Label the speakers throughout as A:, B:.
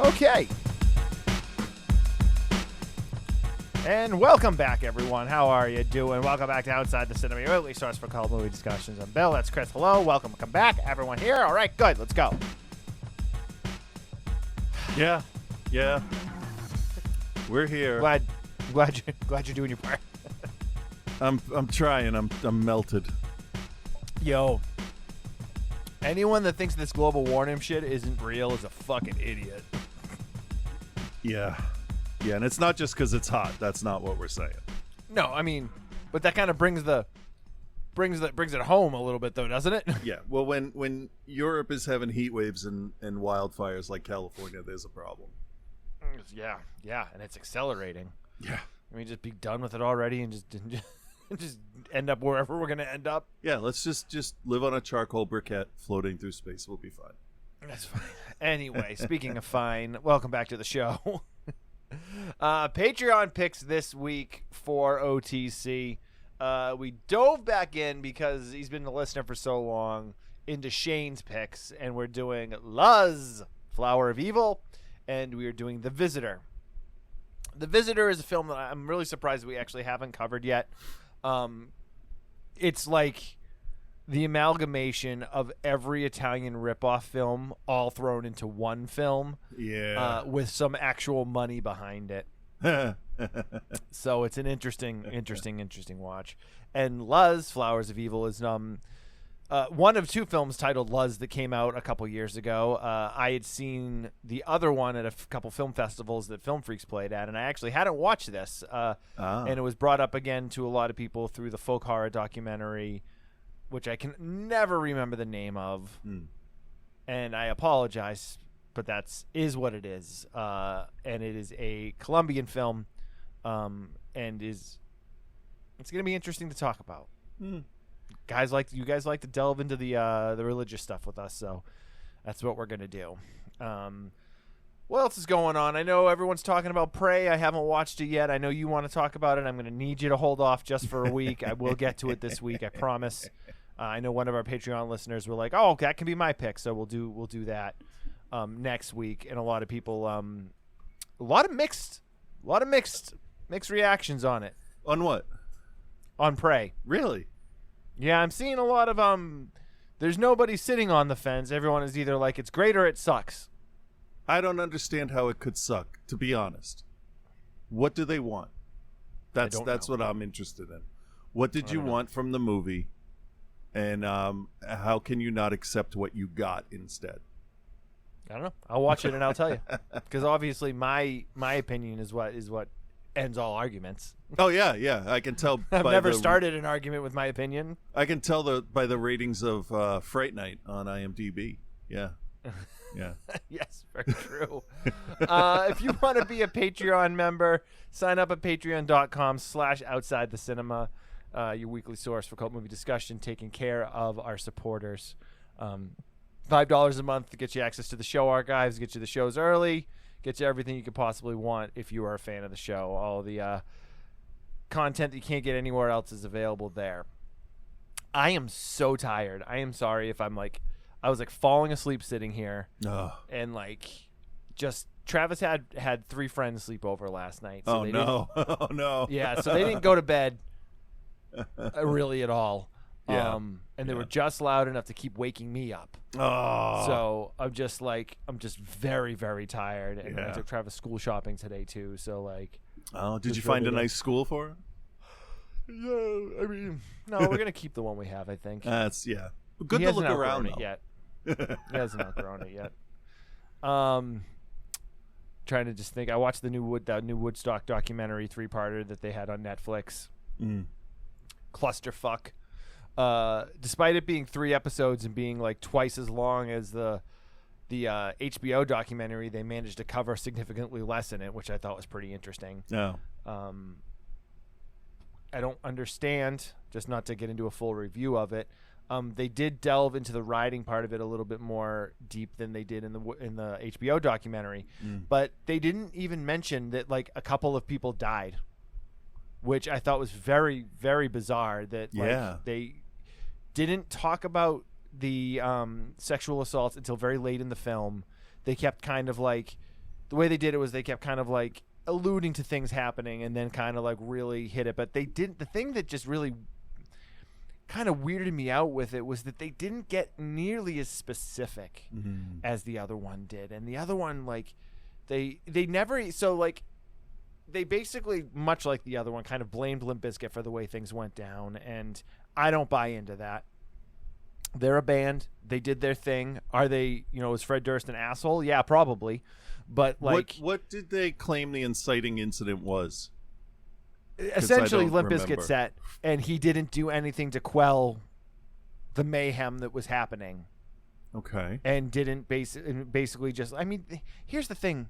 A: Okay. And welcome back, everyone. How are you doing? Welcome back to Outside the Cinema, your weekly source for cult movie discussions. I'm Bill. That's Chris. Hello. Welcome. Come back. Everyone here. All right. Good. Let's go.
B: Yeah. We're here.
A: Glad you're doing your part.
B: I'm trying. I'm melted.
A: Yo. Anyone that thinks this global warming shit isn't real is a fucking idiot.
B: Yeah, and it's not just because it's hot. That's not what we're saying.
A: No, I mean, but that kind of brings it home a little bit, though, doesn't it?
B: Yeah. Well, when Europe is having heat waves and wildfires like California, there's a problem.
A: Yeah, and it's accelerating.
B: Yeah.
A: I mean, just be done with it already and just end up wherever we're gonna end up.
B: Yeah. Let's just live on a charcoal briquette floating through space. We'll be fine.
A: That's fine. Anyway, speaking of fine, welcome back to the show. Patreon picks this week for OTC. We dove back in because he's been a listener for so long into Shane's picks, and we're doing Luz, Flower of Evil, and we are doing The Visitor. The Visitor is a film that I'm really surprised we actually haven't covered yet. It's like the amalgamation of every Italian ripoff film all thrown into one film.
B: Yeah.
A: With some actual money behind it. So it's an interesting watch. And Luz, Flowers of Evil, is one of two films titled Luz that came out a couple years ago. I had seen the other one at a couple film festivals that Film Freaks played at, and I actually hadn't watched this. And it was brought up again to a lot of people through the folk horror documentary, which I can never remember the name of. And I apologize, but is what it is. And it is a Colombian film, and it's going to be interesting to talk about. You guys like to delve into the religious stuff with us, so that's what we're going to do. What else is going on? I know everyone's talking about Prey. I haven't watched it yet. I know you want to talk about it. I'm going to need you to hold off just for a week. I will get to it this week, I promise. I know one of our Patreon listeners were like, "Oh, that can be my pick," so we'll do that next week. And a lot of people, a lot of mixed reactions on it.
B: On what?
A: On Prey.
B: Really?
A: Yeah, I'm seeing a lot of there's nobody sitting on the fence. Everyone is either like it's great or it sucks.
B: I don't understand how it could suck, to be honest. What do they want? That's what I'm interested in. What did you want from the movie? And how can you not accept what you got instead?
A: I don't know. I'll watch it and I'll tell you. Because obviously my opinion is what ends all arguments.
B: Oh yeah, I can tell.
A: I've never started an argument with my opinion.
B: I can tell by the ratings of Fright Night on IMDb. Yeah.
A: Yes, very true. If you want to be a Patreon member, sign up at patreon.com/outsidethecinema. Your weekly source for cult movie discussion, taking care of our supporters. $5 a month to get you access to the show archives, get you the shows early, get you everything you could possibly want if you are a fan of the show. All the content that you can't get anywhere else is available there. I am so tired. I am sorry if I was falling asleep sitting here. And just Travis had 3 friends sleep over last night. So
B: Oh no.
A: Yeah, so they didn't go to bed really at all.
B: Yeah.
A: And they were just loud enough to keep waking me up.
B: Oh.
A: So I'm just very, very tired. And I took Travis school shopping today too. So
B: did you find a nice school for him?
A: Yeah, I mean, no, we're gonna keep the one we have. I think.
B: That's good to look around
A: it yet. He hasn't outgrown it yet. Trying to just think. I watched the new Woodstock documentary 3-parter that they had on Netflix. Clusterfuck. Despite it being 3 episodes and being twice as long as the HBO documentary, they managed to cover significantly less in it, which I thought was pretty interesting.
B: No.
A: I don't understand, just not to get into a full review of it. They did delve into the writing part of it a little bit more deep than they did in the HBO documentary, but they didn't even mention that a couple of people died, which I thought was very, very bizarre. That they didn't talk about the sexual assaults until very late in the film. They kept kind of the way they did it was they kept kind of like alluding to things happening and then kind of like really hit it. But they didn't. The thing that just really kind of weirded me out with it was that they didn't get nearly as specific as the other one did. And the other one, like, they never, so like, they basically, much like the other one, kind of blamed Limp Bizkit for the way things went down. And I don't buy into that. They're a band. They did their thing. Are they, is Fred Durst an asshole? Yeah, probably. But like,
B: what did they claim the inciting incident was?
A: Essentially, Limp Bizkit set, and he didn't do anything to quell the mayhem that was happening.
B: Okay.
A: And didn't basically just. I mean, here's the thing: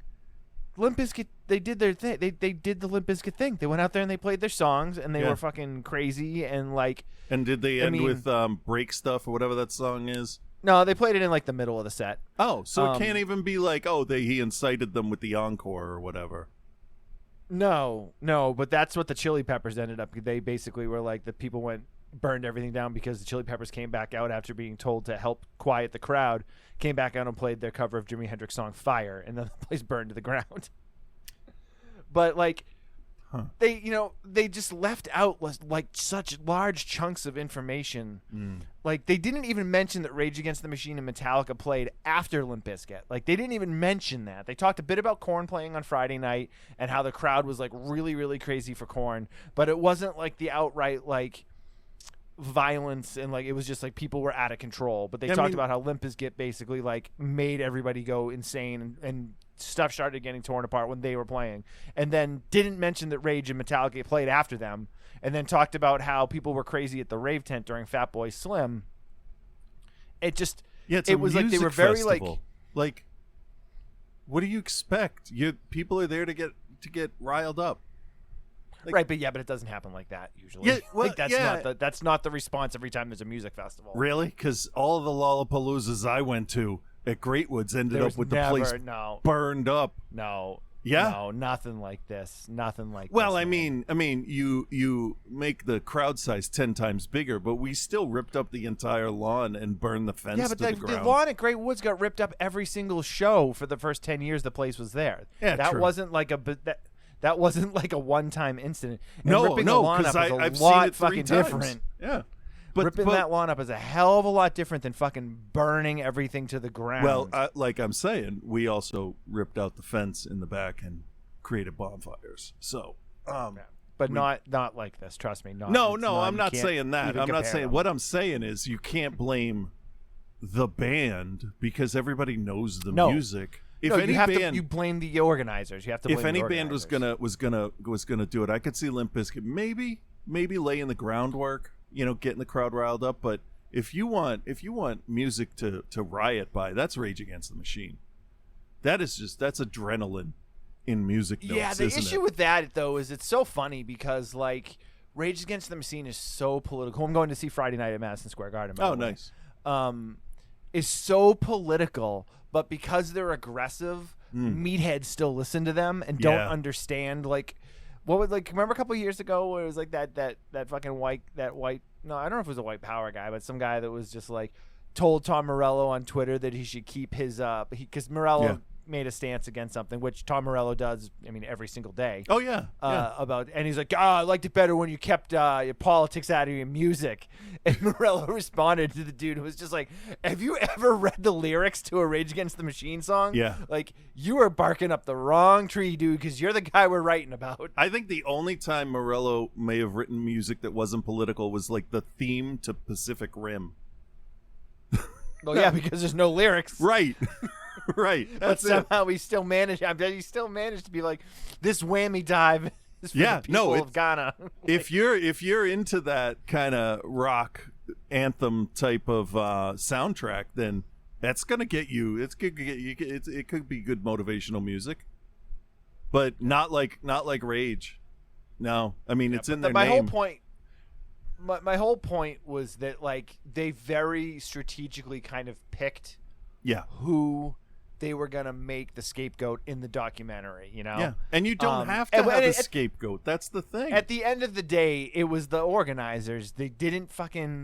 A: Limp Bizkit, they did their thing. They did the Limp Bizkit thing. They went out there and they played their songs, and they were fucking crazy and like.
B: And did they end with "Break Stuff" or whatever that song is?
A: No, they played it in like the middle of the set.
B: Oh, so it can't even be like, he incited them with the encore or whatever.
A: No, but that's what the Chili Peppers ended up. They basically were like, the people burned everything down because the Chili Peppers came back out after being told to help quiet the crowd, came back out and played their cover of Jimi Hendrix's song Fire, and then the place burned to the ground. But like, they just left out like such large chunks of information. Like they didn't even mention that Rage Against the Machine and Metallica played after Limp Bizkit. Like they didn't even mention that. They talked a bit about Korn playing on Friday night and how the crowd was like really, really crazy for Korn, but it wasn't like the outright like violence and like it was just like people were out of control. But they talked about how Limp Bizkit basically like made everybody go insane and stuff started getting torn apart when they were playing, and then didn't mention that Rage and Metallica played after them, and then talked about how people were crazy at the rave tent during Fatboy Slim. It just it was like they were very
B: festival. Like what do you expect? People are there to get riled up. Like,
A: right, but it doesn't happen like that usually.
B: Yeah, well,
A: like that's not the response every time there's a music festival.
B: Really? Because all of the Lollapaloozas I went to at Great Woods ended up with the place burned up.
A: No.
B: Yeah.
A: No, nothing like this. Nothing like
B: well,
A: this.
B: I mean, you make the crowd size 10 times bigger, but we still ripped up the entire lawn and burned the fence to the ground.
A: The lawn at Great Woods got ripped up every single show for the first 10 years the place was there.
B: Yeah,
A: that
B: true.
A: wasn't like that wasn't like a one-time incident. And
B: no,
A: ripping the lawn up
B: I've
A: is a lot
B: seen it
A: fucking
B: times.
A: different.
B: Yeah.
A: Ripping that lawn up is a hell of a lot different than fucking burning everything to the ground.
B: Well, like I'm saying, we also ripped out the fence in the back and created bonfires. So,
A: but not like this. Trust me.
B: No, I'm not saying that. I'm not saying. What I'm saying is you can't blame the band because everybody knows the music. If any band,
A: you blame the organizers. You have to. Blame
B: if any
A: the
B: band was gonna do it, I could see Limp Bizkit maybe laying the groundwork. Getting the crowd riled up. But if you want music to riot by, that's Rage Against the Machine. That's adrenaline in music notes.
A: Yeah, the issue with that though is it's so funny because like Rage Against the Machine is so political. I'm going to see Friday night at Madison Square Garden. By the way.
B: Nice.
A: Is so political, but because they're aggressive, meatheads still listen to them and don't understand like. What was remember a couple of years ago where it was like that fucking white no, I don't know if it was a white power guy, but some guy that was just like told Tom Morello on Twitter that he should keep his because Morello made a stance against something, which Tom Morello does, every single day.
B: Oh yeah.
A: And he's like, I liked it better when you kept your politics out of your music. And Morello responded to the dude who was just like, have you ever read the lyrics to a Rage Against the Machine song?
B: Yeah.
A: Like, you are barking up the wrong tree, dude, because you're the guy we're writing about.
B: I think the only time Morello may have written music that wasn't political was like the theme to Pacific Rim.
A: Well, yeah, because there's no lyrics.
B: Right. Right.
A: But somehow he still managed to be like, this whammy dive is for the people of Ghana.
B: If you're into that kind of rock anthem type of soundtrack, then that's gonna get you. It could be good motivational music, but not like Rage. No, it's in their name.
A: My whole point was that like they very strategically kind of picked who they were gonna make the scapegoat in the documentary. You know.
B: Yeah, and you don't have to have a scapegoat. That's the thing.
A: At the end of the day, it was the organizers. They didn't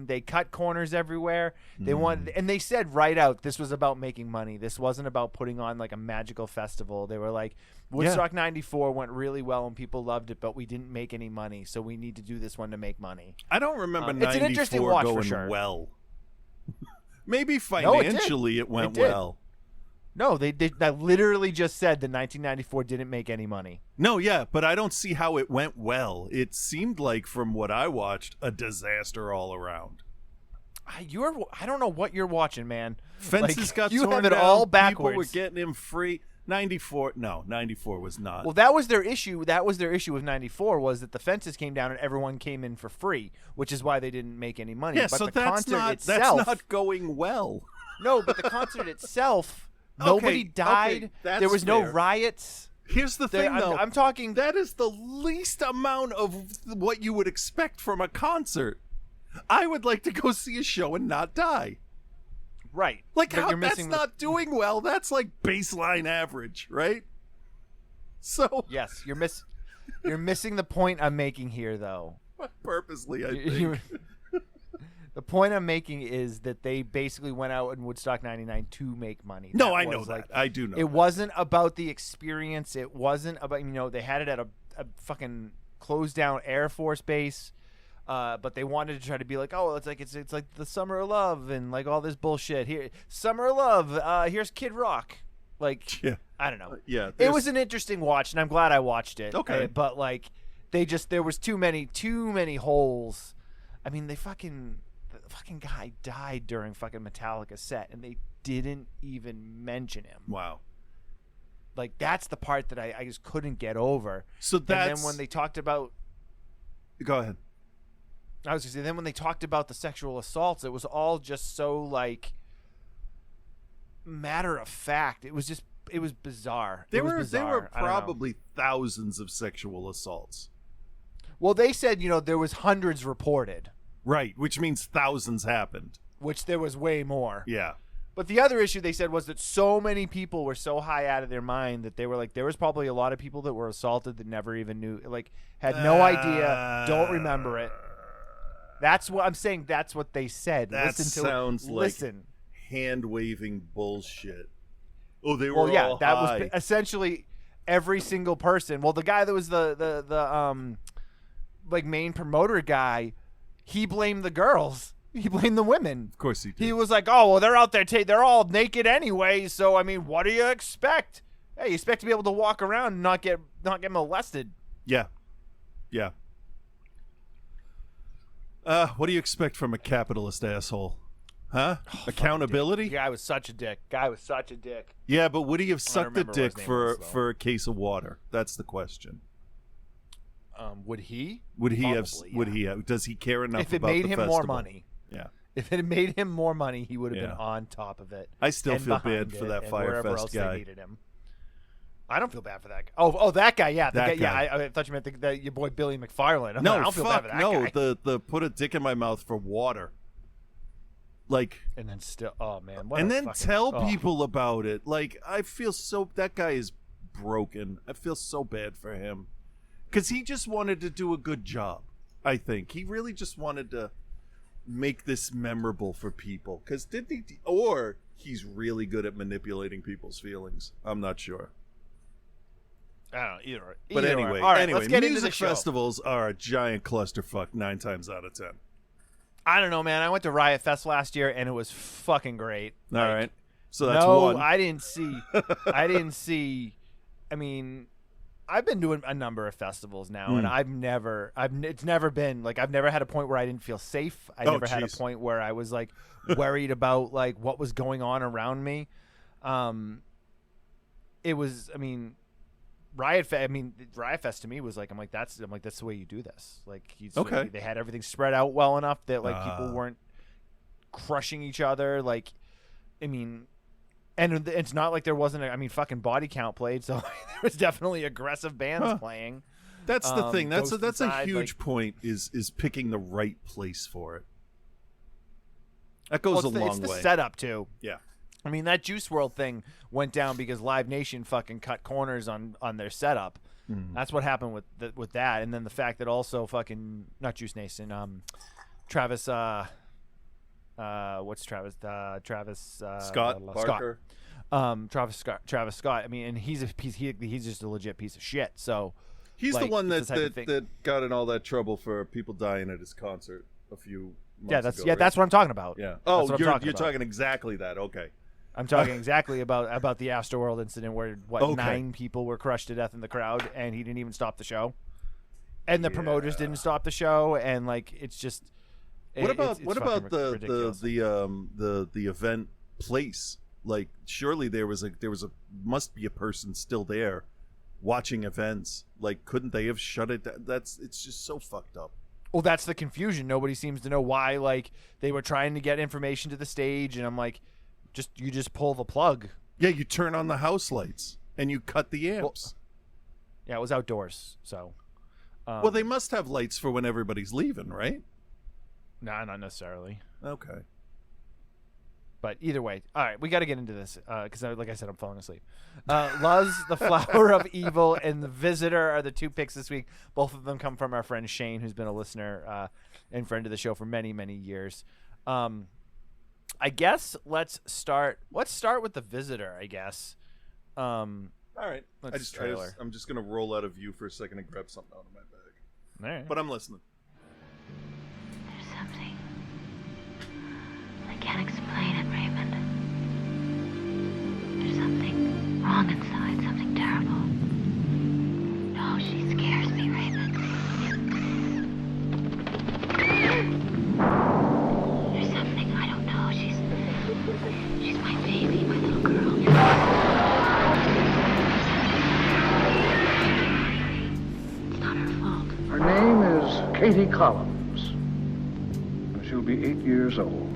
A: they cut corners everywhere. They wanted, and they said right out, this was about making money. This wasn't about putting on like a magical festival. They were like, Woodstock '94 went really well and people loved it, but we didn't make any money, so we need to do this one to make money.
B: I don't remember
A: it's an interesting watch
B: going
A: for sure.
B: well. Maybe financially it went well.
A: No, they literally just said that 1994 didn't make any money.
B: No, yeah, but I don't see how it went well. It seemed like, from what I watched, a disaster all around.
A: I don't know what you're watching, man.
B: Fences got torn down.
A: You have it all backwards.
B: People were getting him free. 94 was not.
A: Well, that was their issue. That was their issue with 94 was that the fences came down and everyone came in for free, which is why they didn't make any money.
B: Yeah,
A: but
B: so
A: the
B: that's
A: concert itself,
B: that's not going well.
A: No, but the concert itself. Nobody died.
B: Okay,
A: there was no riots.
B: Here's the thing, though.
A: I'm talking.
B: That is the least amount of what you would expect from a concert. I would like to go see a show and not die.
A: Right.
B: Like, how that's not doing well. That's like baseline average, right? So
A: yes, you're missing the point I'm making here, though.
B: Purposely, I think.
A: The point I'm making is that they basically went out in Woodstock '99 to make money.
B: No, I know that. I do know.
A: It wasn't about the experience. It wasn't about, they had it at a fucking closed down Air Force base, but they wanted to try to be like, oh, it's like the Summer of Love and like all this bullshit here. Summer of Love. Here's Kid Rock. Like, yeah. I don't know.
B: Yeah,
A: it was an interesting watch, and I'm glad I watched it.
B: Okay,
A: but like, there was too many holes. I mean, the fucking guy died during fucking Metallica set, and they didn't even mention him.
B: Wow.
A: Like, that's the part that I just couldn't get over.
B: So that's...
A: And then when they talked about...
B: Go ahead.
A: I was going to say, then when they talked about the sexual assaults, it was all just so, like, matter of fact. It was bizarre.
B: There were probably thousands of sexual assaults.
A: Well, they said, there was hundreds reported.
B: Right, which means thousands happened.
A: Which there was way more.
B: Yeah.
A: But the other issue they said was that so many people were so high out of their mind that they were like, there was probably a lot of people that were assaulted that never even knew, like, had no idea, don't remember it. That's what I'm saying. That's what they said.
B: That sounds like hand-waving bullshit. Oh, they were all
A: that
B: high.
A: Was essentially every single person. Well, the guy that was the like main promoter guy, he blamed the girls. He blamed the women.
B: Of course he did.
A: He was like, oh, well, they're out there. They're all naked anyway. So, I mean, what do you expect? Hey, you expect to be able to walk around and not get molested.
B: Yeah. Yeah. What do you expect from a capitalist asshole? Huh? Accountability?
A: The guy was such a dick.
B: Yeah, but would he have sucked the dick for a case of water? That's the question.
A: Would he?
B: Would he have? Would he have? Does he care enough
A: if it
B: about
A: made
B: the
A: him
B: festival?
A: more money?
B: Yeah.
A: If it made him more money, he would have been on top of it.
B: I still feel bad for that Firefest guy.
A: They needed him. I don't feel bad for that guy. Oh, that guy. Yeah,
B: that guy.
A: Yeah, I thought you meant your boy Billy McFarland.
B: No,
A: I don't feel bad for that guy.
B: The put a dick in my mouth for water. Like,
A: and then still, oh man,
B: and then tell people about it. Like, I feel that guy is broken. I feel so bad for him. Because he just wanted to do a good job, I think. He really just wanted to make this memorable for people. Because or he's really good at manipulating people's feelings. I'm not sure.
A: I don't know, either.
B: But anyway,
A: all right, let's get into the
B: music
A: show.
B: Festivals are a giant clusterfuck 9 times out of 10.
A: I don't know, man. I went to Riot Fest last year, and it was fucking great.
B: All right. So that's one.
A: No, I didn't see. I mean... I've been doing a number of festivals now, and it's never been like I've never had a point where I didn't feel safe. I never had a point where I was like worried about like what was going on around me. It was, I mean, Riot Fest to me was like, I'm like, that's the way you do this. Like, they had everything spread out well enough that like people weren't crushing each other. Like, I mean. And it's not like there wasn't fucking Body Count played, so there was definitely aggressive bands playing.
B: That's the thing. That's a huge
A: like,
B: point is picking the right place for it. That goes a long way.
A: It's the setup too.
B: Yeah.
A: I mean, that Juice World thing went down because Live Nation fucking cut corners on their setup. That's what happened with that, and then the fact that also fucking not Juice Nation, Travis, what's Travis? Travis
B: Scott Barker.
A: Travis Scott. I mean, and he's just a legit piece of shit. So
B: he's the one that got in all that trouble for people dying at his concert a few months ago.
A: That's what I'm talking about.
B: Yeah. Oh, you're talking exactly that. Okay.
A: I'm talking exactly about the Astroworld incident where 9 people were crushed to death in the crowd, and he didn't even stop the show, and the promoters didn't stop the show, and like it's just.
B: What about the event place? Like, surely there was must be a person still there watching events. Like, couldn't they have shut it down? It's just so fucked up.
A: Well, that's the confusion. Nobody seems to know why. Like, they were trying to get information to the stage, and I'm like, you just pull the plug.
B: Yeah, you turn on the house lights and you cut the amps.
A: Yeah, it was outdoors, so.
B: Well, they must have lights for when everybody's leaving, right?
A: Nah, not necessarily.
B: Okay.
A: But either way, all right, we got to get into this because, like I said, I'm falling asleep. Luz, The Flower of Evil, and The Visitor are the 2 picks this week. Both of them come from our friend Shane, who's been a listener and friend of the show for many, many years. I guess let's start with The Visitor, I guess.
B: All right. I'm just going to roll out of view for a second and grab something out of my bag.
A: All right.
B: But I'm listening.
C: There's something. I can't explain it, Raymond. There's something wrong inside, something terrible. No, she scares me, Raymond. There's something, I don't know. She's my baby, my little girl. It's not her fault.
D: Her name is Katie Collins. She'll be 8 years old.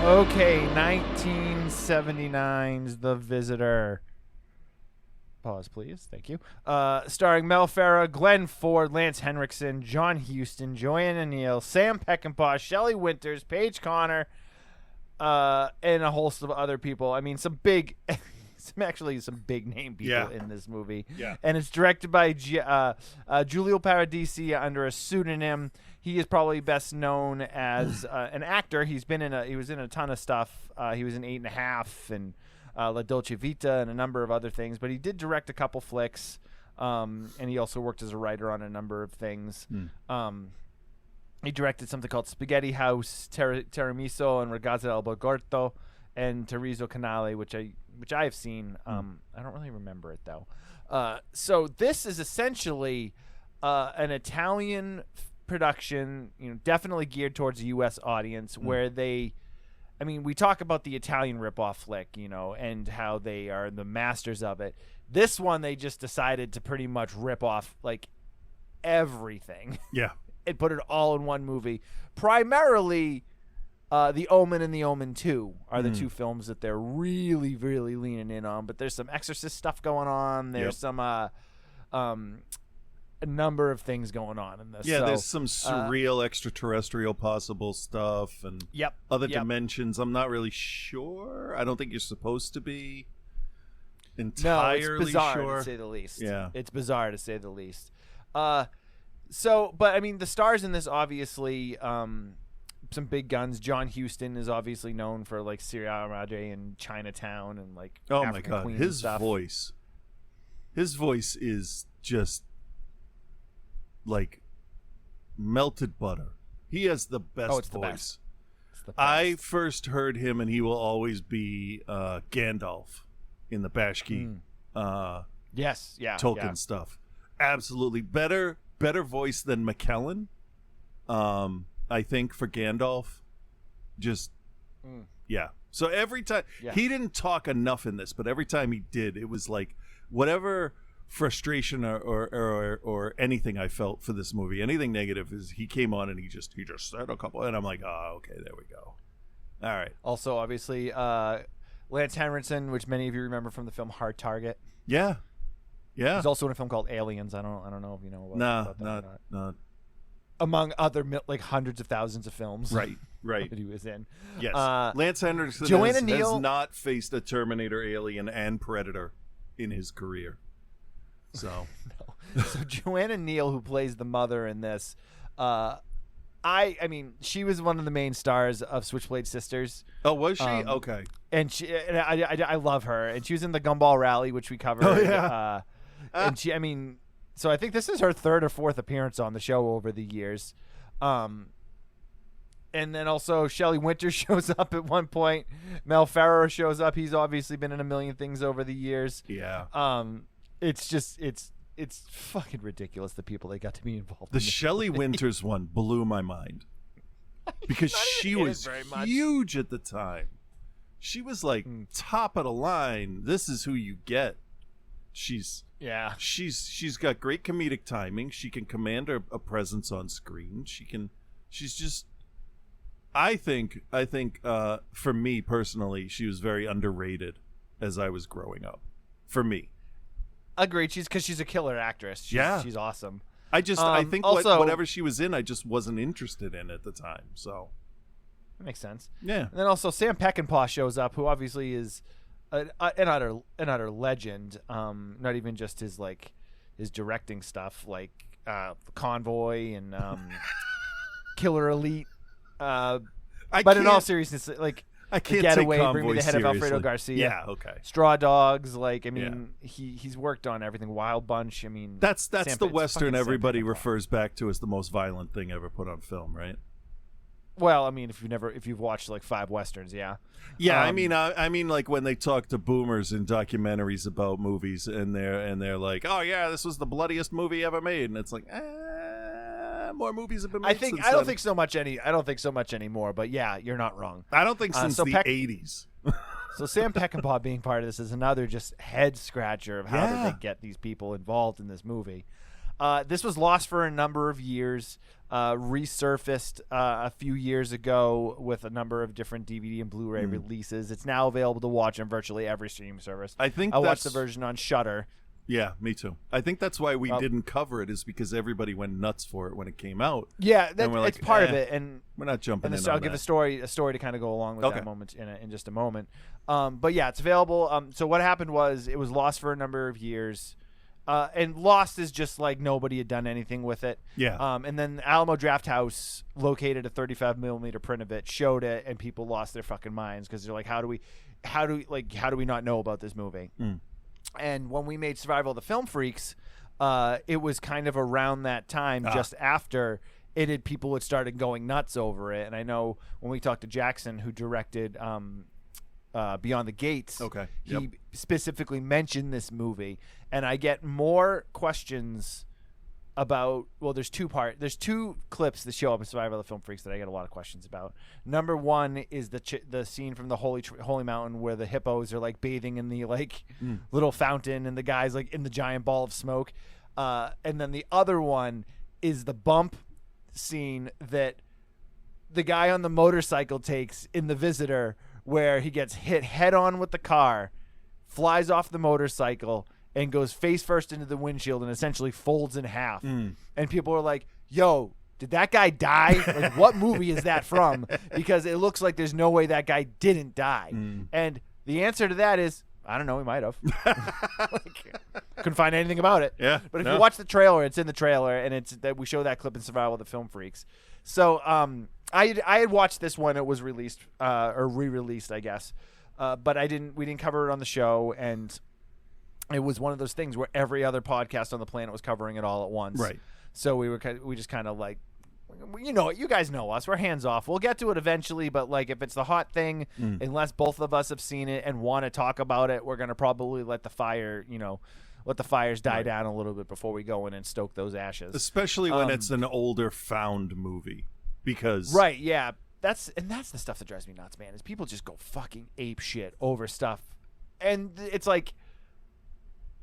A: Okay, 1979's The Visitor. Pause, please. Thank you. Starring Mel Ferrer, Glenn Ford, Lance Henriksen, John Huston, Joanna Neal, Sam Peckinpah, Shelley Winters, Paige Connor, and a host of other people. I mean, some big name people in this movie. Yeah. And it's directed by Giulio Paradisi under a pseudonym. He is probably best known as an actor. He was in a ton of stuff. He was in 8.5 and La Dolce Vita and a number of other things. But he did direct a couple flicks, and he also worked as a writer on a number of things. He directed something called Spaghetti House, Tiramisu, and Ragazza del Bagorto, and Teresa Canale, which I have seen. I don't really remember it though. So this is essentially an Italian production, definitely geared towards a U.S. audience, where we talk about the Italian ripoff flick, and how they are the masters of it. This one, they just decided to pretty much rip off like everything.
B: Yeah.
A: And put it all in one movie. Primarily, The Omen and The Omen 2 are the 2 films that they're really, really leaning in on. But there's some Exorcist stuff going on. There's some a number of things going on in this.
B: Yeah, there's some surreal extraterrestrial possible stuff and other dimensions. I'm not really sure. I don't think you're supposed to be entirely sure.
A: No, it's bizarre to say the least.
B: Yeah.
A: It's bizarre to say the least. But I mean, the stars in this obviously big guns. John Huston is obviously known for like Serial Madre and Chinatown and like
B: Oh
A: African
B: my God,
A: Queen
B: his
A: stuff.
B: voice. His voice is just like melted butter. He has the best
A: it's the
B: voice.
A: best. It's the best.
B: I first heard him, and he will always be Gandalf in the Bashki
A: yes, yeah,
B: Tolkien
A: yeah.
B: stuff. Absolutely better voice than McKellen. I think for Gandalf, just yeah. So every time he didn't talk enough in this, but every time he did, it was like whatever frustration or anything I felt for this movie, anything negative, is he came on and he just said a couple, and I'm like, oh, okay, there we go. All right.
A: Also, obviously, Lance Henriksen, which many of you remember from the film Hard Target.
B: Yeah.
A: He's also in a film called Aliens. I don't know if you know about that or not.
B: Not.
A: Among other like hundreds of thousands of films.
B: Right.
A: that he was in.
B: Yes. Lance Henriksen
A: Joanna
B: has
A: Neal
B: not faced a Terminator, Alien, and Predator in his career. So,
A: So Joanna Neal, who plays the mother in this, I mean, she was one of the main stars of Switchblade Sisters.
B: oh, was she? Okay.
A: And I love her. And she was in the Gumball Rally, which we covered.
B: Oh, yeah.
A: And she, I mean, so I think this is her third or fourth appearance on the show over the years. And then also Shelley Winters shows up at one point. Mel Ferrer shows up. He's obviously been in a million things over the years.
B: Yeah.
A: It's just, it's fucking ridiculous, the people that got to be involved.
B: The
A: in this
B: Shelley
A: movie.
B: Winters one blew my mind because
A: not
B: she
A: even in it
B: was
A: very much.
B: huge at the time. She was like top of the line. This is who you get. She's got great comedic timing. She can command a presence on screen. She's just. I think for me personally, she was very underrated as I was growing up. For me.
A: Agreed. Because she's a killer actress. She's awesome.
B: I think
A: also,
B: whatever she was in, I just wasn't interested in at the time. So
A: that makes sense.
B: yeah.
A: And then also Sam Peckinpah shows up, who obviously is an utter legend. Not even just his directing stuff, like Convoy and Killer Elite. But in all seriousness, like
B: I can't
A: Getaway,
B: take
A: Bring Me
B: Convoy
A: the Head of Alfredo
B: seriously.
A: Garcia.
B: Yeah, okay.
A: Straw Dogs, like I mean, he's worked on everything. Wild Bunch. I mean,
B: That's
A: Sam,
B: the
A: it's
B: Western
A: fucking Sam
B: everybody
A: Peckinpah.
B: refers back to as the most violent thing ever put on film, right?
A: Well, I mean, if you've watched like 5 westerns, yeah.
B: Yeah, I mean, like when they talk to boomers in documentaries about movies, and they're like, "Oh yeah, this was the bloodiest movie ever made," and it's like, more movies have been made.
A: I don't think so much anymore. But yeah, you're not wrong.
B: I don't think since
A: so
B: the '80s.
A: So Sam Peckinpah being part of this is another just head scratcher of how did they get these people involved in this movie. This was lost for a number of years, resurfaced a few years ago with a number of different DVD and Blu-ray releases. It's now available to watch on virtually every streaming service.
B: I think
A: I watched the version on Shudder.
B: Yeah, me too. I think that's why we didn't cover it, is because everybody went nuts for it when it came out.
A: Yeah,
B: And we're
A: it's
B: like,
A: part of it, and
B: we're not jumping in.
A: I'll
B: on
A: give
B: that.
A: a story to kind of go along with that moment in just a moment. But yeah, it's available. So what happened was it was lost for a number of years. And lost is just like nobody had done anything with it.
B: Yeah.
A: And then Alamo Drafthouse located a 35 millimeter print of it, showed it, and people lost their fucking minds because they're like, how do we not know about this movie? And when we made Survival of the Film Freaks, it was kind of around that time, just after people had started going nuts over it. And I know when we talked to Jackson, who directed Beyond the Gates, he specifically mentioned this movie, and I get more questions about. Well, there's two clips that show up in Survival of the Film Freaks that I get a lot of questions about. Number one is the scene from the Holy Mountain where the hippos are like bathing in the little fountain, and the guy's like in the giant ball of smoke. And then the other one is the bump scene that the guy on the motorcycle takes in The Visitor, where he gets hit head on with the car, flies off the motorcycle, and goes face first into the windshield and essentially folds in half. And people are like, yo, did that guy die? Like, what movie is that from? Because it looks like there's no way that guy didn't die. And the answer to that is, I don't know, he might have. Couldn't find anything about it.
B: Yeah,
A: but if you watch the trailer, it's in the trailer, and it's that we show that clip in Survival of the Film Freaks. So I had watched this when it was released or re-released, I guess, but we didn't cover it on the show, and it was one of those things where every other podcast on the planet was covering it all at once.
B: Right.
A: So we just kind of like, you know, you guys know us. We're hands off. We'll get to it eventually, but like if it's the hot thing, unless both of us have seen it and want to talk about it, we're gonna probably let the fires die down a little bit before we go in and stoke those ashes.
B: Especially when it's an older found movie, because
A: right, yeah, that's the stuff that drives me nuts, man. Is people just go fucking ape shit over stuff, and it's like,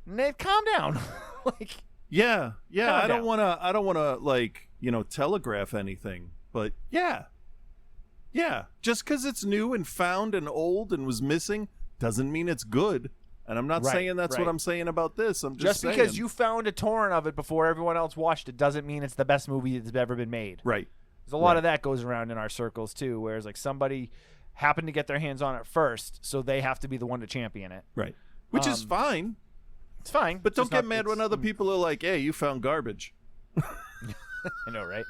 A: Nate, calm down, like.
B: Yeah. I don't
A: down.
B: want to like, you know, telegraph anything, but yeah. Just because it's new and found and old and was missing doesn't mean it's good. And I'm not saying that's what I'm saying about this. I'm just saying.
A: Because you found a torrent of it before everyone else watched it doesn't mean it's the best movie that's ever been made.
B: Right.
A: There's a lot of that goes around in our circles too, whereas like somebody happened to get their hands on it first, so they have to be the one to champion it.
B: Right. Which is fine.
A: It's fine.
B: But don't get mad when other people are like, hey, you found garbage.
A: I know, right?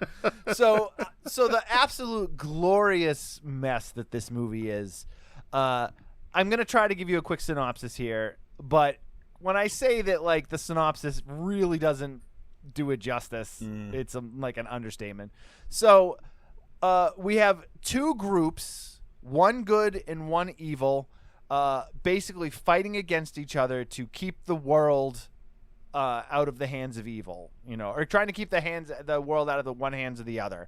A: So the absolute glorious mess that this movie is, I'm going to try to give you a quick synopsis here, but when I say that like the synopsis really doesn't do it justice, it's like an understatement. So we have two groups, one good and one evil, basically fighting against each other to keep the world out of the hands of evil, you know, or trying to keep the world out of the one hands of the other.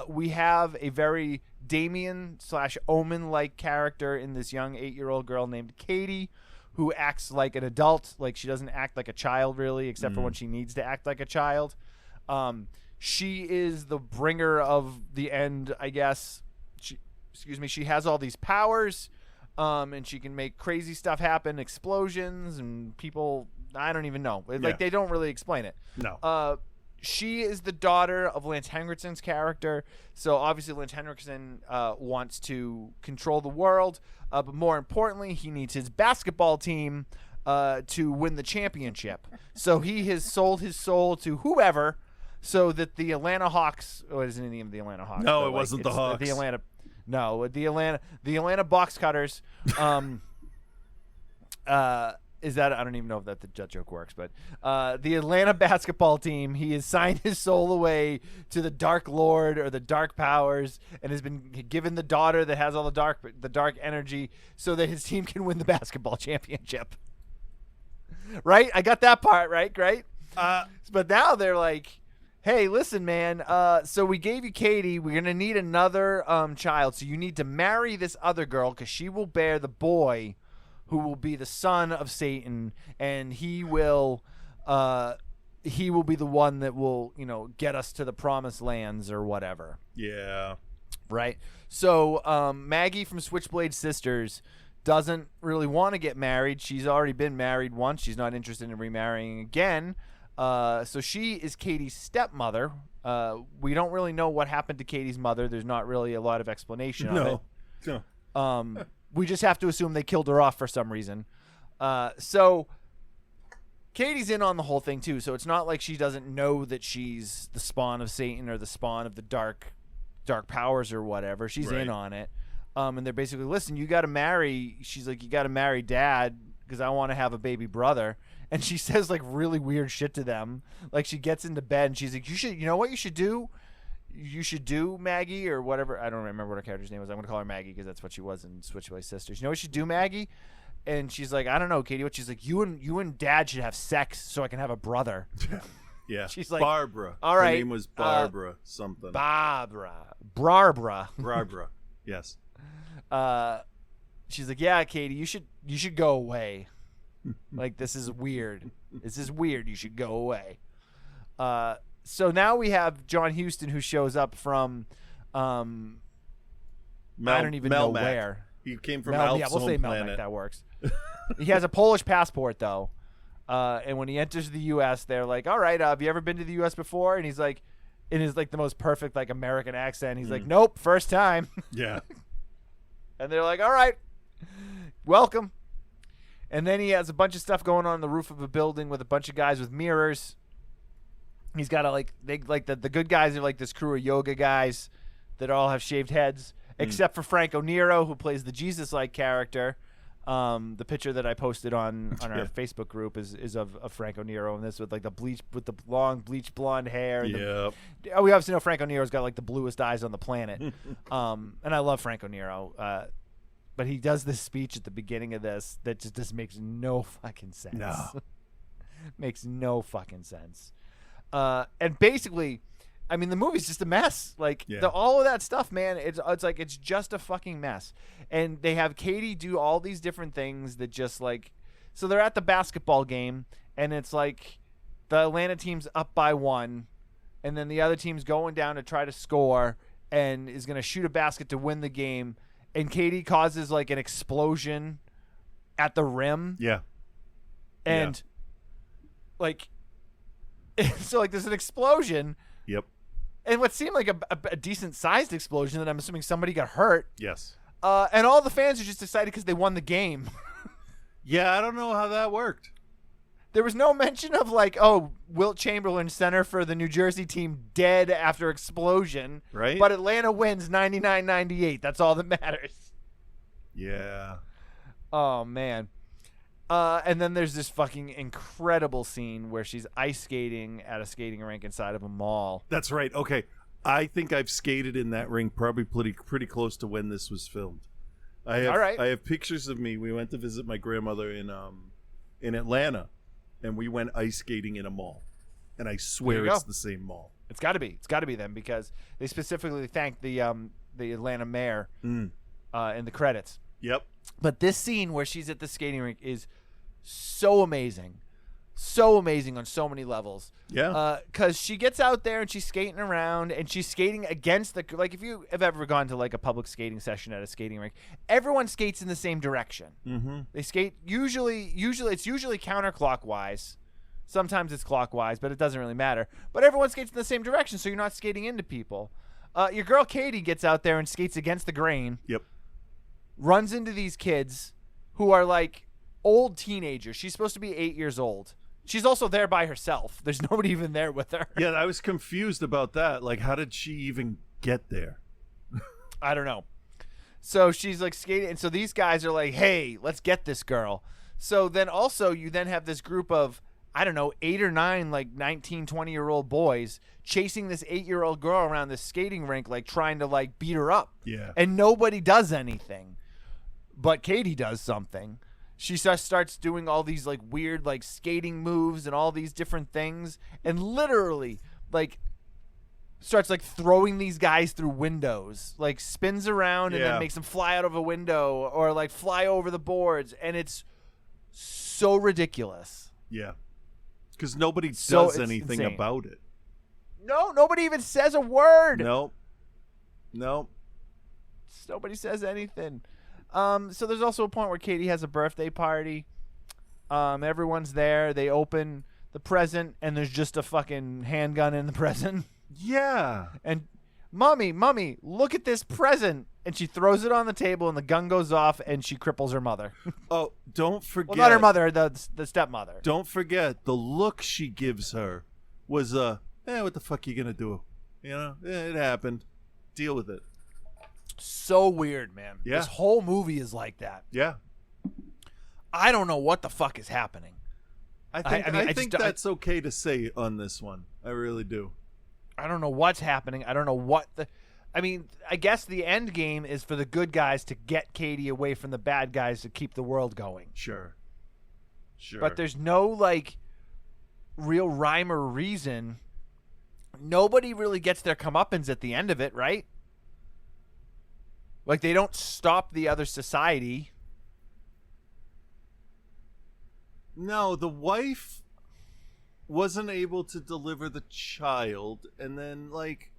A: We have a very Damien/Omen-like character in this young 8-year-old girl named Katie, who acts like an adult. Like, she doesn't act like a child, really, except for when she needs to act like a child. She is the bringer of the end, I guess. She has all these powers, and she can make crazy stuff happen, explosions, and people... I don't even know. Like, they don't really explain it.
B: No.
A: She is the daughter of Lance Henriksen's character. So obviously Lance Henriksen wants to control the world. But more importantly, he needs his basketball team to win the championship. So he has sold his soul to whoever so that the Atlanta Hawks... Oh, it isn't the name of the Atlanta Hawks.
B: No, it wasn't the Hawks.
A: The Atlanta box cutters. Is that, I don't even know if that the joke works, but the Atlanta basketball team, he has signed his soul away to the Dark Lord or the Dark Powers, and has been given the daughter that has all the dark energy, so that his team can win the basketball championship. Right? I got that part right? Great. But now they're like, hey, listen, man. So we gave you Katie. We're gonna need another child, so you need to marry this other girl because she will bear the boy who will be the son of Satan, and he will be the one that will, you know, get us to the promised lands or whatever.
B: Yeah.
A: Right? So Maggie from Switchblade Sisters doesn't really want to get married. She's already been married once. She's not interested in remarrying again. So she is Katie's stepmother. We don't really know what happened to Katie's mother. There's not really a lot of explanation of it.
B: No.
A: We just have to assume they killed her off for some reason. So Katie's in on the whole thing too. So it's not like she doesn't know that she's the spawn of Satan or the spawn of the dark powers or whatever. She's in on it. And they're basically, listen, you got to marry. She's like, you got to marry Dad because I want to have a baby brother. And she says like really weird shit to them. Like, she gets into bed and she's like, you know what you should do? You should do, Maggie, or whatever. I don't remember what her character's name was. I'm going to call her Maggie because that's what she was in Switchblade Sisters. You know what you should do, Maggie? And she's like, I don't know, Katie. What? She's like, you and Dad should have sex so I can have a brother.
B: Yeah.
A: She's like,
B: Barbara.
A: All right.
B: Her name was Barbara something.
A: Barbara.
B: Barbara. Yes.
A: She's like, yeah, Katie, you should go away. Like, this is weird. You should go away. So now we have John Huston, who shows up from I don't even know where.
B: He came from Alp's
A: we'll say
B: planet.
A: Melmac, that works. He has a Polish passport, though. And when he enters the U.S., they're like, all right, have you ever been to the U.S. before? And he's like, in his like the most perfect like American accent, he's like, nope, first time.
B: Yeah.
A: And they're like, all right, welcome. And then he has a bunch of stuff going on the roof of a building with a bunch of guys with mirrors. He's got the good guys are like this crew of yoga guys. that all have shaved heads, except for Franco Nero, who plays the Jesus-like character. The picture that I posted on our Facebook group is of Franco Nero, and this with like the long bleach blonde hair. And we obviously know Franco Nero's got like the bluest eyes on the planet. And I love Franco Nero. But he does this speech at the beginning of this that just makes no fucking sense.
B: No.
A: Makes no fucking sense. And basically, I mean, the movie's just a mess. Like all of that stuff, man. It's just a fucking mess. And they have Katie do all these different things that just like, so they're at the basketball game, and it's like the Atlanta team's up by 1, and then the other team's going down to try to score and is going to shoot a basket to win the game. And Katie causes like an explosion at the rim.
B: Yeah.
A: And like, so like there's an explosion.
B: Yep.
A: And what seemed like a decent sized explosion that I'm assuming somebody got hurt.
B: Yes.
A: And all the fans are just excited because they won the game.
B: Yeah, I don't know how that worked.
A: There was no mention of like, oh, Wilt Chamberlain, center for the New Jersey team, dead after explosion.
B: Right.
A: But Atlanta wins 99-98. That's all that matters.
B: Yeah.
A: Oh, man. And then there's this fucking incredible scene where she's ice skating at a skating rink inside of a mall.
B: That's right. Okay. I think I've skated in that rink probably pretty close to when this was filmed. I have pictures of me. We went to visit my grandmother in Atlanta, and we went ice skating in a mall. And I swear it's the same mall.
A: It's got to be. It's got to be them because they specifically thanked the Atlanta mayor in the credits.
B: Yep.
A: But this scene where she's at the skating rink is so amazing. So amazing on so many levels.
B: Yeah.
A: Because she gets out there and she's skating around and she's skating against the... Like, if you have ever gone to, like, a public skating session at a skating rink, everyone skates in the same direction.
B: Mm-hmm.
A: They skate... Usually it's counterclockwise. Sometimes it's clockwise, but it doesn't really matter. But everyone skates in the same direction, so you're not skating into people. Your girl Katie gets out there and skates against the grain.
B: Yep.
A: Runs into these kids who are, like, old teenagers. She's supposed to be 8 years old. She's also there by herself. There's nobody even there with her.
B: Yeah, I was confused about that. Like, how did she even get there?
A: I don't know. So she's like skating, and so these guys are like, hey, let's get this girl. So then also you then have this group of, I don't know, 8 or 9, like 19, 20-year-old boys chasing this 8-year-old girl around this skating rink, like trying to like beat her up.
B: Yeah.
A: And nobody does anything. But Katie does something. She starts doing all these like weird like skating moves and all these different things, and literally like starts like throwing these guys through windows, like spins around and then makes them fly out of a window or like fly over the boards, and it's so ridiculous.
B: Yeah, because nobody does anything
A: insane.
B: about it.
A: No, nobody even says a word.
B: Nope.
A: Nobody says anything. So there's also a point where Katie has a birthday party. Everyone's there. They open the present, and there's just a fucking handgun in the present.
B: Yeah.
A: And, Mommy, look at this present. And she throws it on the table, and the gun goes off, and she cripples her mother.
B: Oh, don't forget.
A: Well, not her mother, the stepmother.
B: Don't forget, the look she gives her was, what the fuck you gonna do? You know, it happened. Deal with it.
A: So weird, man.
B: Yeah.
A: This whole movie is like that.
B: Yeah.
A: I don't know what the fuck is happening.
B: I think that's okay to say on this one. I really do.
A: I don't know what's happening. I don't know what I guess the end game is for the good guys to get Katie away from the bad guys to keep the world going.
B: Sure.
A: But there's no, like, real rhyme or reason. Nobody really gets their comeuppance at the end of it, right? Like, they don't stop the other society.
B: No, the wife wasn't able to deliver the child, and then, like,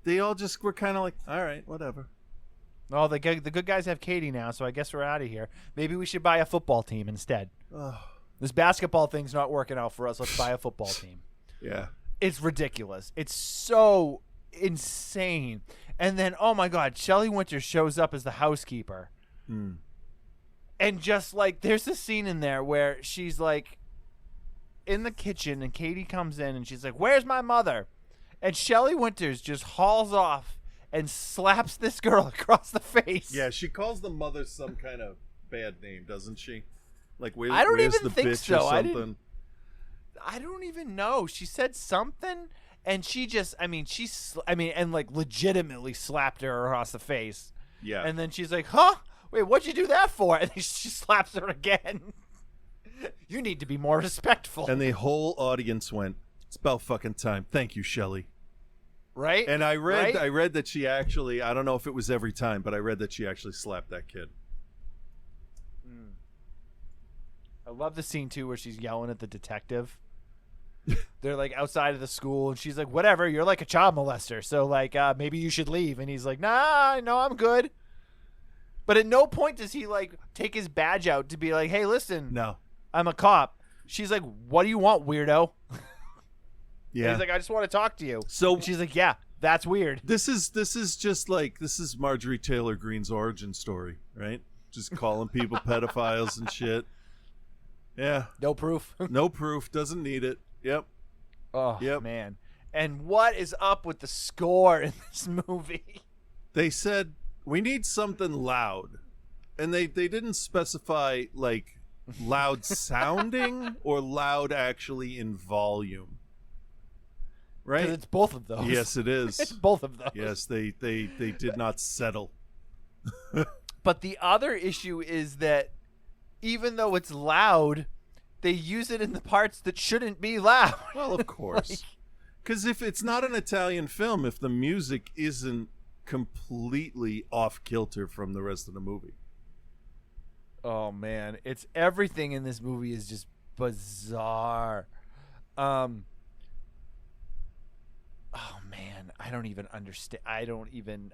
B: they all just were kind of like, all right, whatever.
A: Oh, the good guys have Katie now, so I guess we're out of here. Maybe we should buy a football team instead. This basketball thing's not working out for us. Let's buy a football team.
B: Yeah.
A: It's ridiculous. It's so insane. And then, oh my God, Shelley Winters shows up as the housekeeper. And just like, there's this scene in there where she's like in the kitchen and Katie comes in and she's like, where's my mother? And Shelley Winters just hauls off and slaps this girl across the face.
B: Yeah, she calls the mother some kind of bad name, doesn't she? Like,
A: I don't
B: where's
A: even
B: the
A: think
B: bitch
A: so.
B: or something?
A: I don't even know. She said something, and she just, and like legitimately slapped her across the face.
B: Yeah.
A: And then she's like, "Huh? Wait, what'd you do that for?" And then she slaps her again. You need to be more respectful.
B: And the whole audience went, "It's about fucking time. Thank you, Shelley."
A: Right?
B: And I read
A: Right?
B: that she actually, I don't know if it was every time, but I read that she actually slapped that kid.
A: I love the scene too where she's yelling at the detective. They're like outside of the school, and she's like, "Whatever, you're like a child molester, so like maybe you should leave." And he's like, "Nah, no, I'm good." But at no point does he like take his badge out to be like, "Hey, listen,
B: No.
A: I'm a cop." She's like, "What do you want, weirdo?"
B: Yeah.
A: He's like, "I just want to talk to you."
B: So
A: And she's like, "Yeah, that's weird."
B: this is just like, this is Marjorie Taylor Greene's origin story, right? Just calling people pedophiles and shit. Yeah.
A: No proof.
B: No proof. Doesn't need it. Yep.
A: Oh
B: Yep.
A: man. And what is up with the score in this movie?
B: They said we need something loud, and they didn't specify like loud sounding or loud actually in volume. Right?
A: 'Cause it's both of those.
B: Yes, it
A: It's
B: is.
A: both of those.
B: Yes, they did not settle.
A: But the other issue is that even though it's loud, they use it in the parts that shouldn't be loud.
B: Well, of course. Because if it's not an Italian film, if the music isn't completely off kilter from the rest of the movie.
A: Oh man, it's everything in this movie is just bizarre. Oh man, I don't even understand. I don't even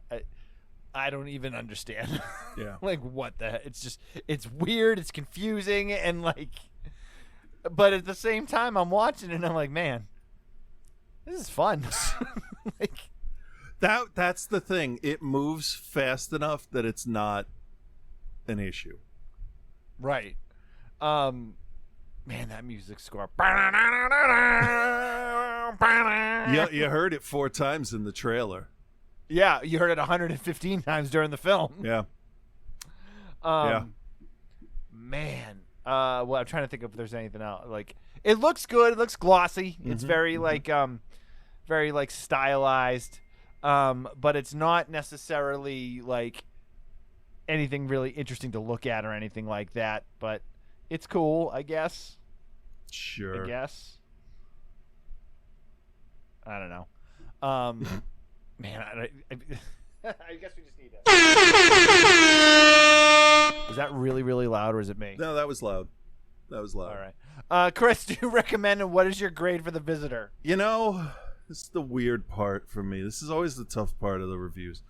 A: understand.
B: Yeah.
A: Like what the? It's just it's weird. It's confusing and like, but at the same time, I'm watching it and I'm like, man, this is fun. Like
B: That's the thing. It moves fast enough that it's not an issue.
A: right. Man, that music score.
B: Yeah, you heard it 4 times in the trailer.
A: Yeah, you heard it 115 times during the film.
B: Yeah.
A: Man. Well, I'm trying to think if there's anything else. Like, it looks good. It looks glossy. It's very like stylized. But it's not necessarily like anything really interesting to look at or anything like that. But it's cool, I guess.
B: Sure.
A: I guess. I don't know. Man, I guess we just need that. Was that really, really loud, or is it me?
B: No, that was loud. That was loud.
A: All right. Chris, do you recommend, and what is your grade for The Visitor?
B: You know, this is the weird part for me. This is always the tough part of the reviews.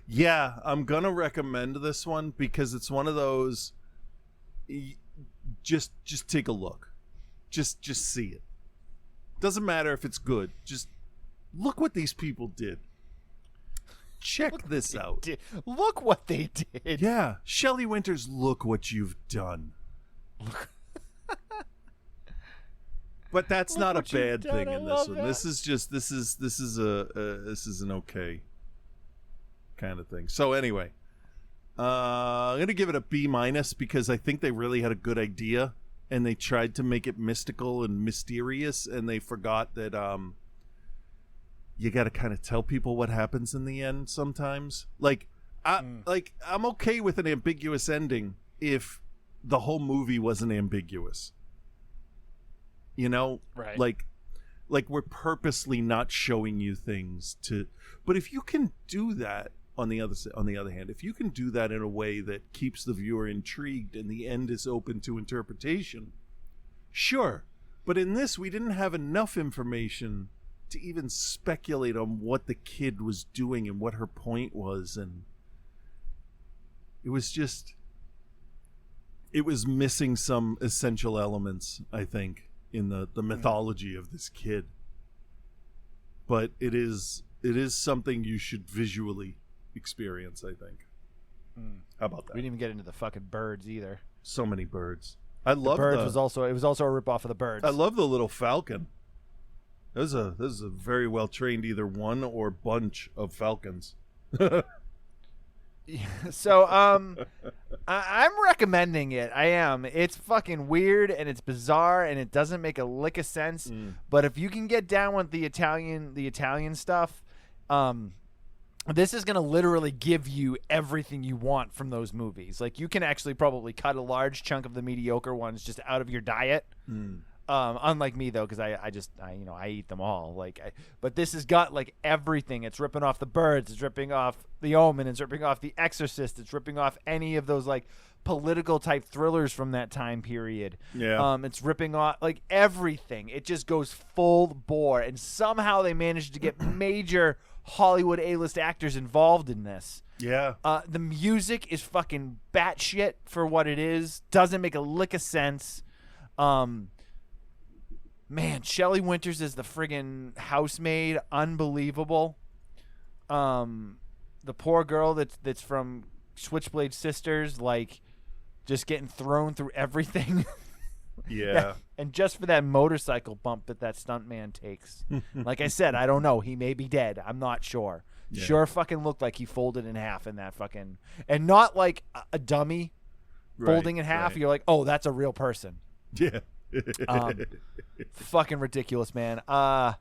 B: Yeah, I'm going to recommend this one because it's one of those, just take a look. Just see it. Doesn't matter if it's good. Just look what these people did. Check this out.
A: Look what they did.
B: Yeah, Shelley Winters, look what you've done. But that's
A: Look
B: not a
A: what you've
B: bad
A: done.
B: thing
A: I
B: in this
A: love
B: one.
A: that.
B: This is an okay kind of thing. So anyway, I'm gonna give it a B- because I think they really had a good idea and they tried to make it mystical and mysterious, and they forgot that you got to kind of tell people what happens in the end sometimes. Like I'm okay with an ambiguous ending if the whole movie wasn't ambiguous. You know,
A: Right.
B: Like we're purposely not showing you things to. But if you can do that, on the other hand, if you can do that in a way that keeps the viewer intrigued and the end is open to interpretation, sure. But in this, we didn't have enough information to even speculate on what the kid was doing and what her point was, and it was missing some essential elements, I think, in the mythology of this kid. But it is something you should visually experience, I think. How about that?
A: We didn't even get into the fucking birds either.
B: So many birds. I love
A: Birds was also a ripoff of the birds.
B: I love the little falcon. This is a very well trained either one or bunch of falcons.
A: So, I'm recommending it. I am. It's fucking weird and it's bizarre and it doesn't make a lick of sense. But if you can get down with the Italian stuff, this is gonna literally give you everything you want from those movies. Like, you can actually probably cut a large chunk of the mediocre ones just out of your diet. Unlike me though, because I eat them all. But this has got like everything. It's ripping off The Birds. It's ripping off The Omen. It's ripping off The Exorcist. It's ripping off any of those like political type thrillers from that time period.
B: Yeah.
A: It's ripping off like everything. It just goes full bore, and somehow they managed to get major Hollywood A-list actors involved in this.
B: Yeah.
A: The music is fucking batshit for what it is. Doesn't make a lick of sense. Man, Shelley Winters is the friggin' housemaid. Unbelievable. The poor girl that's from Switchblade Sisters, like, just getting thrown through everything.
B: Yeah.
A: And just for that motorcycle bump that stuntman takes. Like I said, I don't know. He may be dead. I'm not sure.
B: Yeah.
A: Sure fucking looked like he folded in half in that fucking... And not like a dummy folding in half.
B: Right.
A: You're like, oh, that's a real person.
B: Yeah.
A: Fucking ridiculous, man. Yeah,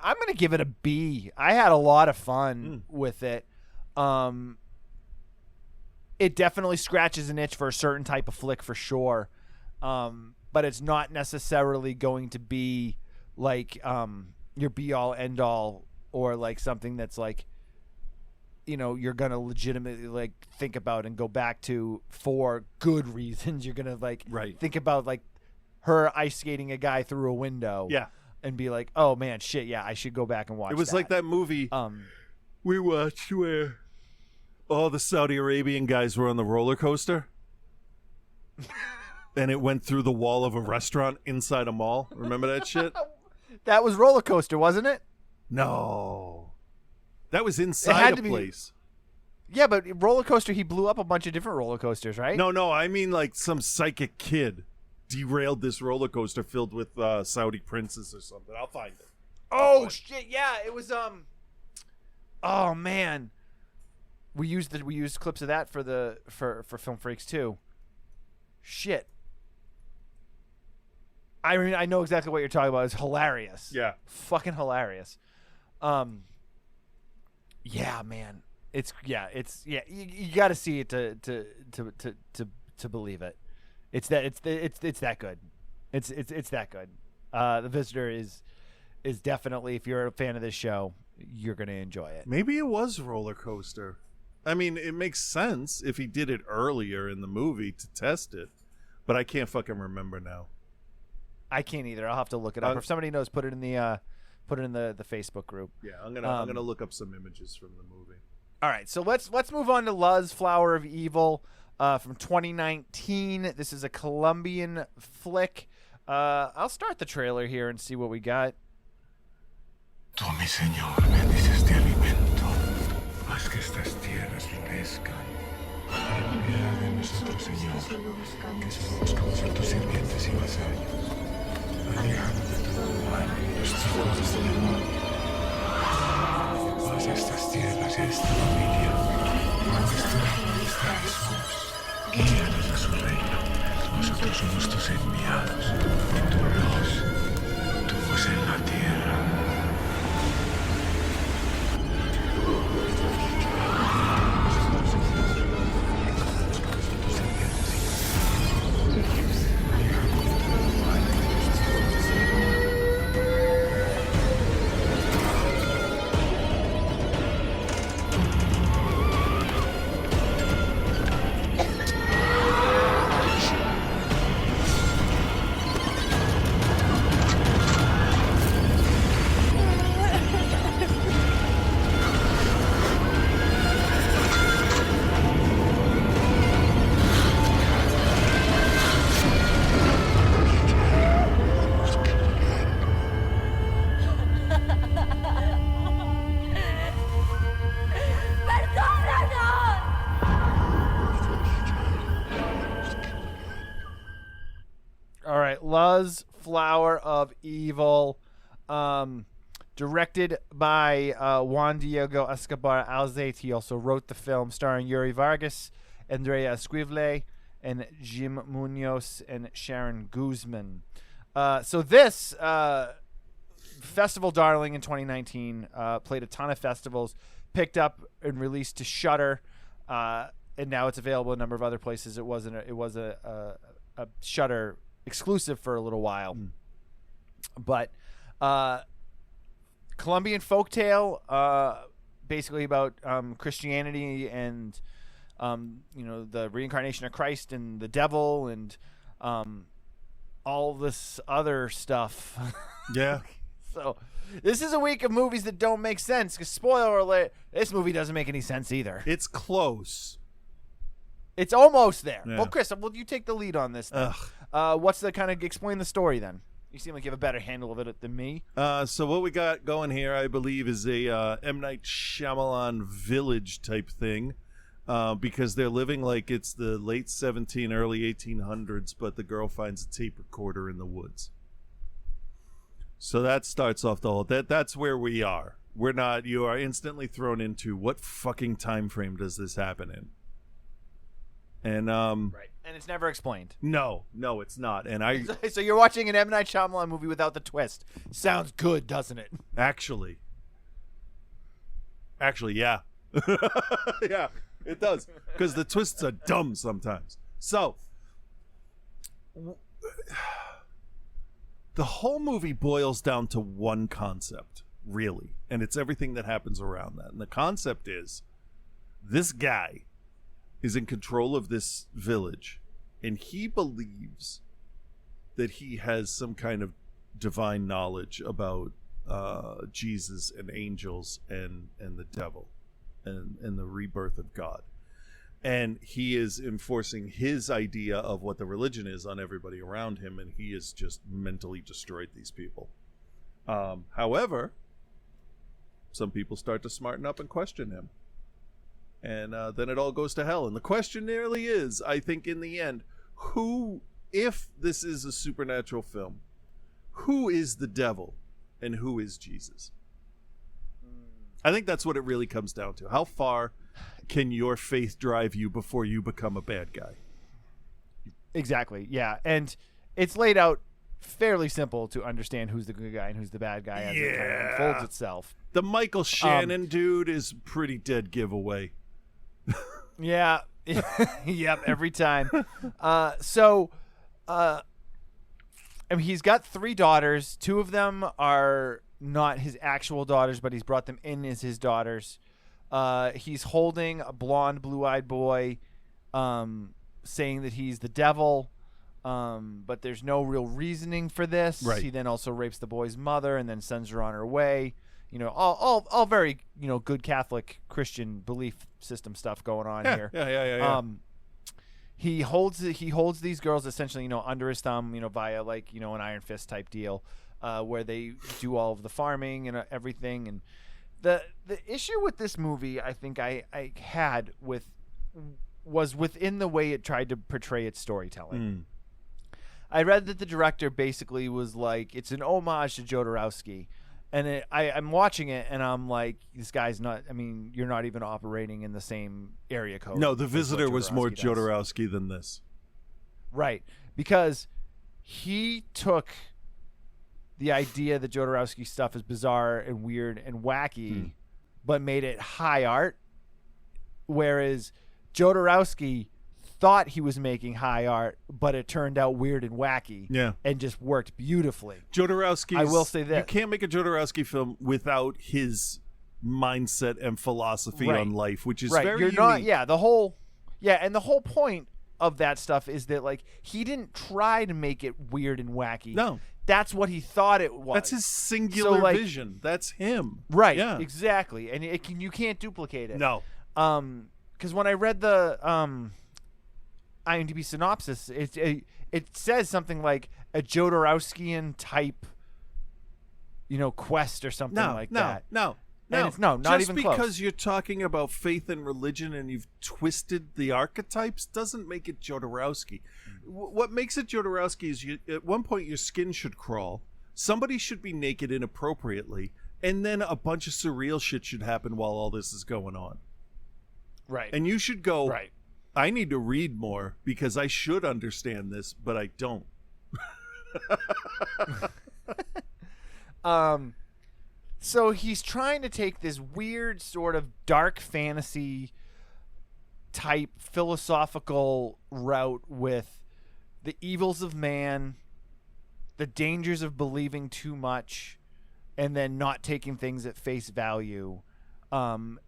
A: I'm gonna give it a B. I had a lot of fun with it. It definitely scratches an itch for a certain type of flick for sure, but it's not necessarily going to be like your be all end all, or like something that's like, you know, you're gonna legitimately like think about and go back to for good reasons. You're gonna like think about like her ice skating a guy through a window, and be like, oh man, shit, yeah, I should go back and watch.
B: It was like that movie we watched where all the Saudi Arabian guys were on the roller coaster, and it went through the wall of a restaurant inside a mall. Remember that shit?
A: That was Roller Coaster, wasn't it?
B: No. That was inside a place.
A: Yeah, but Roller Coaster, he blew up a bunch of different roller coasters, right?
B: No, I mean like some psychic kid derailed this roller coaster filled with Saudi princes or something. I'll find it.
A: Oh shit, yeah, it was oh man. We used clips of that for Film Freaks too. Shit. I mean, I know exactly what you're talking about. It's hilarious.
B: Yeah.
A: Fucking hilarious. Yeah, man. You got to see it to believe it. It's that good. It's that good. The Visitor is definitely, if you're a fan of this show, you're going to enjoy it.
B: Maybe it was Roller Coaster. I mean, it makes sense if he did it earlier in the movie to test it, but I can't fucking remember now.
A: I can't either. I'll have to look it up. If somebody knows, put it in the Facebook group.
B: Yeah, I'm gonna look up some images from the movie.
A: All right, so let's move on to Luz, Flower of Evil, from 2019. This is a Colombian flick. I'll start the trailer here and see what we got.
E: Tú, mi Señor, bendices este alimento, haz que estas tierras florezcan. Ten piedad de nosotros, Señor, que somos como ser tus sirvientes y vasallos. Aléjanos de todo mal y los hijos del demonio. Haz estas tierras y a esta familia. Donde está Jesús. Guíanos a su reino. Nosotros somos tus enviados. Tu luz, tu voz en la tierra.
A: Luz, Flower of Evil. Directed by Juan Diego Escobar Alzate. He also wrote the film, starring Yuri Vargas, Andrea Esquivel, and Jim Munoz and Sharon Guzman. So this festival darling in 2019 played a ton of festivals, picked up and released to Shudder, and now it's available in a number of other places. It was a Shudder exclusive for a little while, but Colombian folktale, basically about Christianity and the reincarnation of Christ and the devil and all this other stuff.
B: Yeah.
A: So this is a week of movies that don't make sense. Because spoiler alert, this movie doesn't make any sense either.
B: It's close.
A: It's almost there.
B: Yeah.
A: Well, Chris, will you take the lead on this then? What's the kind of explain the story then? You seem like you have a better handle of it than me.
B: So what we got going here, I believe, is a M. Night Shyamalan village type thing, because they're living like it's the late early 1800s, but the girl finds a tape recorder in the woods. So that starts off the whole. That's where we are. We're not. You are instantly thrown into what fucking time frame does this happen in? And
A: Right, and it's never explained.
B: No, it's not. And
A: So you're watching an M. Night Shyamalan movie without the twist. Sounds good, doesn't it?
B: Actually, yeah. Yeah, it does. Because the twists are dumb sometimes. So, the whole movie boils down to one concept, really. And it's everything that happens around that. And the concept is, this guy is in control of this village. And he believes that he has some kind of divine knowledge about Jesus and angels and the devil and the rebirth of God. And he is enforcing his idea of what the religion is on everybody around him, and he has just mentally destroyed these people. However, some people start to smarten up and question him. And then it all goes to hell. And the question nearly is, I think in the end, who, if this is a supernatural film, who is the devil and who is Jesus? I think that's what it really comes down to. How far can your faith drive you before you become a bad guy?
A: Exactly, yeah. And it's laid out fairly simple to understand who's the good guy and who's the bad guy as it kind of unfolds itself.
B: The Michael Shannon dude is pretty dead giveaway.
A: Yeah. Yep, every time. He's got 3 daughters. 2 of them are not his actual daughters, but he's brought them in as his daughters. He's holding a blonde, blue-eyed boy, saying that he's the devil, but there's no real reasoning for this.
B: Right.
A: He then also rapes the boy's mother and then sends her on her way. All very, good Catholic Christian belief system stuff going on here.
B: Yeah.
A: He holds these girls essentially, under his thumb, via like, an Iron Fist type deal, where they do all of the farming and everything. And the issue with this movie, I think I had was within the way it tried to portray its storytelling. I read that the director basically was like, it's an homage to Jodorowsky. And I'm watching it, and I'm like, this guy's not, you're not even operating in the same area code.
B: No, The Visitor was more
A: does.
B: Jodorowsky than this.
A: Right. Because he took the idea that Jodorowsky stuff is bizarre and weird and wacky, but made it high art, whereas Jodorowsky thought he was making high art, but it turned out weird and wacky.
B: Yeah.
A: And just worked beautifully.
B: Jodorowsky.
A: I will say this.
B: You can't make a Jodorowsky film without his mindset and philosophy on life, which is very unique.
A: And the whole point of that stuff is that, like, he didn't try to make it weird and wacky.
B: No.
A: That's what he thought it was.
B: That's his singular vision. That's him.
A: Right.
B: Yeah.
A: Exactly. And you can't duplicate it.
B: No.
A: Because when I read the IMDb synopsis, it says something like a Jodorowskian type, quest or something that.
B: No.
A: And it's not
B: Just
A: even close.
B: because you're talking about faith and religion and you've twisted the archetypes doesn't make it Jodorowsky. What makes it Jodorowsky is at one point your skin should crawl, somebody should be naked inappropriately, and then a bunch of surreal shit should happen while all this is going on.
A: Right.
B: And you should go,
A: right.
B: I need to read more because I should understand this, but I don't.
A: So he's trying to take this weird sort of dark fantasy type philosophical route with the evils of man, the dangers of believing too much, and then not taking things at face value,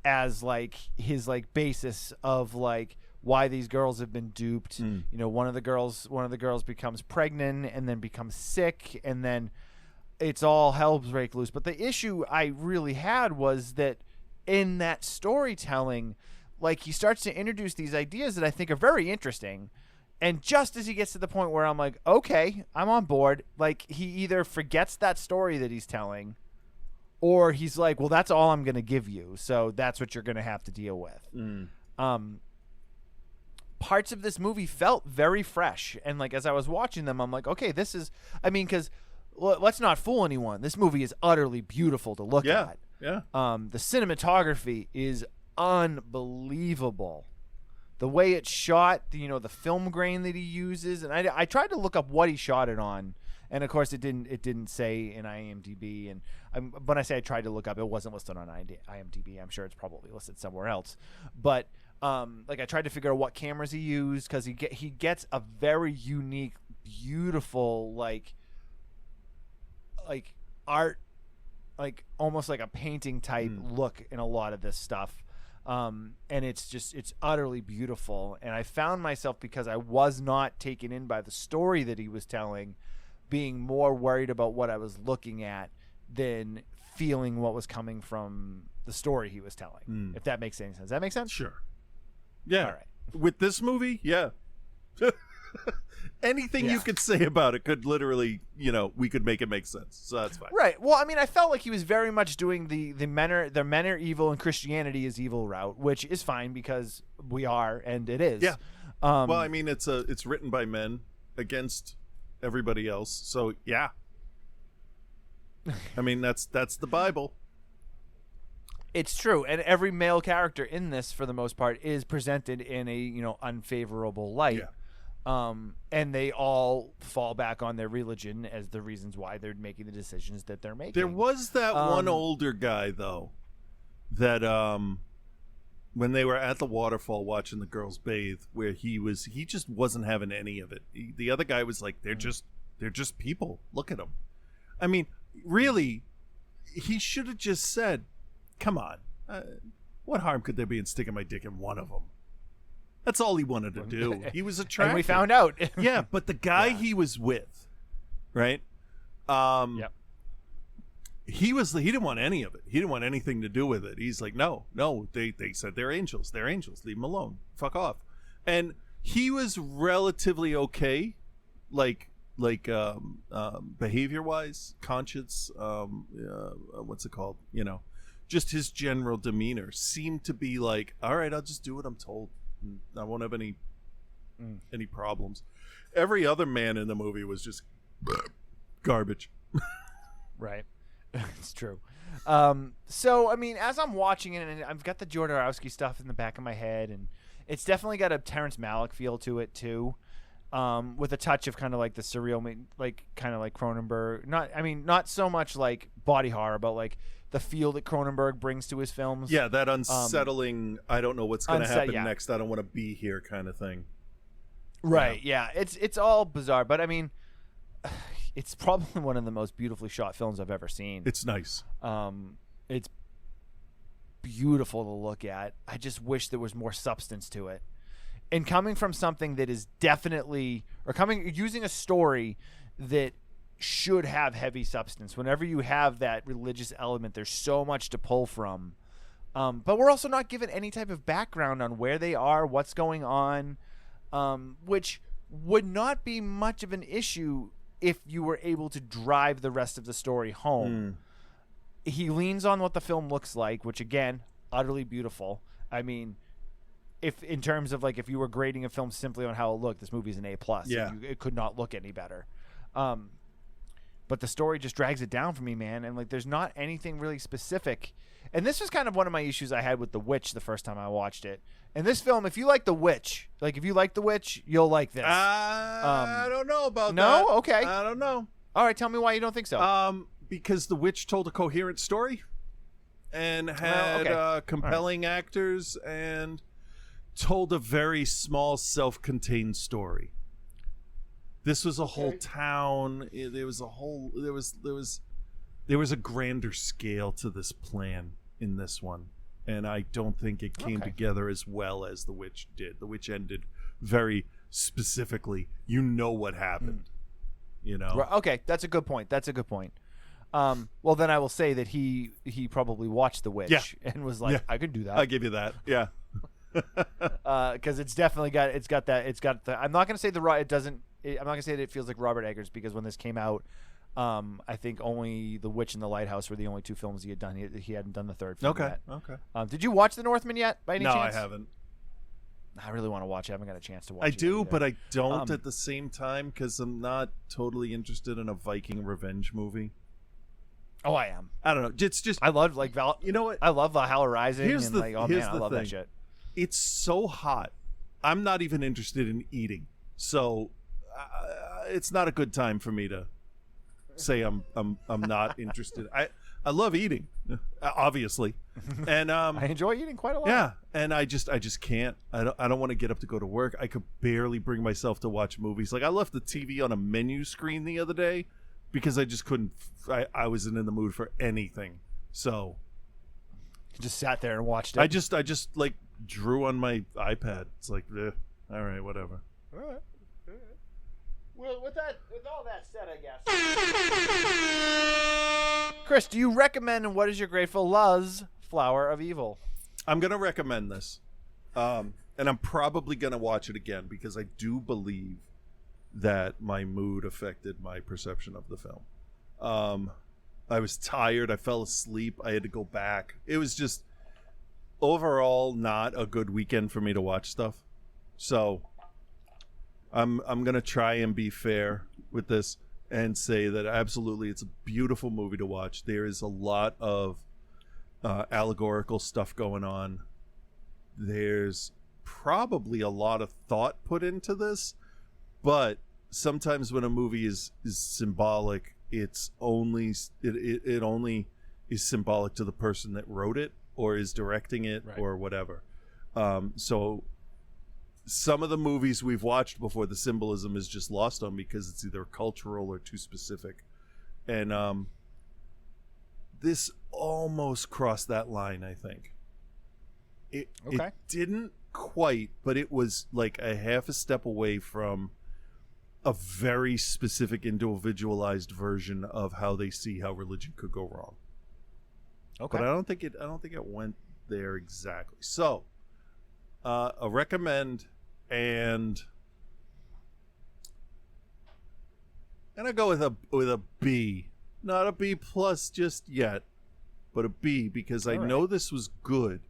A: as like his like basis of like why these girls have been duped. You know, one of the girls becomes pregnant and then becomes sick, and then it's all hell break loose. But the issue I really had was that in that storytelling, like, he starts to introduce these ideas that I think are very interesting. And just as he gets to the point where I'm like, okay, I'm on board, like, he either forgets that story that he's telling, or he's like, well, that's all I'm going to give you, so that's what you're going to have to deal with. Parts of this movie felt very fresh. And, like, as I was watching them, I'm like, okay, this is, I mean, because let's not fool anyone. This movie is utterly beautiful to look at.
B: Yeah.
A: The cinematography is unbelievable. The way it's shot, you know, the film grain that he uses, and I tried to look up what he shot it on, and of course it didn't say in IMDb. And when I say I tried to look up, it wasn't listed on IMDb. I'm sure it's probably listed somewhere else. But like, I tried to figure out what cameras he used, because he gets a very unique, beautiful like art, like almost like a painting type look in a lot of this stuff. And it's utterly beautiful. And I found myself, because I was not taken in by the story that he was telling, being more worried about what I was looking at than feeling what was coming from the story he was telling. If that makes any sense. Does that make sense?
B: Sure. Yeah.
A: All right.
B: With this movie, yeah. Anything you could say about it could literally, you know, we could make it make sense. So that's fine.
A: Right. Well, I mean, I felt like he was very much doing the men are evil and Christianity is evil route, which is fine because we are, and it is.
B: Yeah. Well, I mean, it's written by men against everybody else. So yeah. I mean, that's the Bible.
A: It's true, and every male character in this, for the most part, is presented in a, you know, unfavorable light.
B: Yeah.
A: And they all fall back on their religion as the reasons why they're making the decisions that they're making.
B: There was that one older guy, though, that when they were at the waterfall watching the girls bathe, where he just wasn't having any of it. The other guy was like, they're just people. Look at them. I mean, really, he should have just said, come on, what harm could there be in sticking my dick in one of them? That's all he wanted to do. He was attracted.
A: And we found out.
B: Yeah, but the guy he was with, right?
A: Yep.
B: He didn't want any of it. He didn't want anything to do with it. He's like, no, they said they're angels. They're angels. Leave them alone. Fuck off. And he was relatively okay, like behavior-wise, conscience, what's it called? You know, just his general demeanor seemed to be like, all right, I'll just do what I'm told. I won't have any problems. Every other man in the movie was just garbage.
A: Right. It's true. So, I mean, as I'm watching it, and I've got the Jodorowsky stuff in the back of my head, and it's definitely got a Terrence Malick feel to it, too, with a touch of kind of like the surreal, like kind of like Cronenberg. Not so much like body horror, but like the feel that Cronenberg brings to his films.
B: Yeah, that unsettling, I don't know what's going to happen
A: yeah.
B: next, I don't want to be here kind of thing.
A: Right, yeah. It's all bizarre, but I mean, it's probably one of the most beautifully shot films I've ever seen.
B: It's nice.
A: It's beautiful to look at. I just wish there was more substance to it. And coming from something that is definitely, or using a story that should have heavy substance. Whenever you have that religious element, there's so much to pull from. But we're also not given any type of background on where they are, what's going on, which would not be much of an issue if you were able to drive the rest of the story home. He leans on what the film looks like, which, again, utterly beautiful. I mean, if in terms of like if you were grading a film simply on how it looked, this movie's an A+.
B: Yeah.
A: It could not look any better. but the story just drags it down for me, man. And like, there's not anything really specific. And this was kind of one of my issues I had with The Witch the first time I watched it. And this film, if you like The Witch, you'll like this.
B: I don't know about that.
A: No? Okay.
B: I don't know.
A: All right, tell me why you don't think so.
B: Because The Witch told a coherent story and had compelling actors and told a very small, self-contained story. This was a whole town. There was a grander scale to this plan in this one, and I don't think it came together as well as The Witch did. The Witch ended very specifically. You know what happened. You know.
A: Okay, that's a good point. Well, then I will say that he probably watched The Witch and was like, I could do that.
B: I'll give you that. Yeah.
A: Because it's definitely got the. I'm not gonna say I'm not gonna say that it feels like Robert Eggers, because when this came out, I think only The Witch and The Lighthouse were the only two films he had done. He hadn't done the third film yet.
B: Okay.
A: Did you watch The Northman yet, by any chance?
B: No, I haven't.
A: I really want to watch it. I haven't got a chance to watch it.
B: I do,
A: either.
B: but I don't at the same time, because I'm not totally interested in a Viking revenge movie.
A: Oh, I am.
B: I don't know. It's just
A: I love you know what? I love Valhalla Rising.
B: Here's
A: and
B: the-
A: like, oh
B: here's
A: man, I
B: the
A: love
B: thing.
A: that shit.
B: it's so hot. I'm not even interested in eating, so it's not a good time for me to say I'm not interested. I love eating, obviously, and
A: I enjoy eating quite a lot.
B: yeah, and I just can't. I don't want to get up to go to work. I could barely bring myself to watch movies. Like I left the TV on a menu screen the other day because I just couldn't. I wasn't in the mood for anything. So
A: You just sat there and watched it.
B: I just like drew on my iPad. It's like, all right, whatever.
A: All right. Well, with all that said, I guess. Chris, do you recommend and What Is Your Grateful Luz Flower of Evil?
B: I'm gonna recommend this, and I'm probably gonna watch it again because I do believe that my mood affected my perception of the film. I was tired. I fell asleep. I had to go back. It was just overall not a good weekend for me to watch stuff. So I'm gonna try and be fair with this and say that absolutely it's a beautiful movie to watch. There is a lot of allegorical stuff going on. There's probably a lot of thought put into this, but sometimes when a movie is symbolic, it only is symbolic to the person that wrote it or is directing it, right, or whatever. So some of the movies we've watched before, the symbolism is just lost on because it's either cultural or too specific. And this almost crossed that line, I think. It didn't quite, but it was like a half a step away from a very specific individualized version of how they see how religion could go wrong. Okay. But I don't think it went there exactly. So, a recommend, and I go with a B, not a B plus just yet, but a B because I know this was good.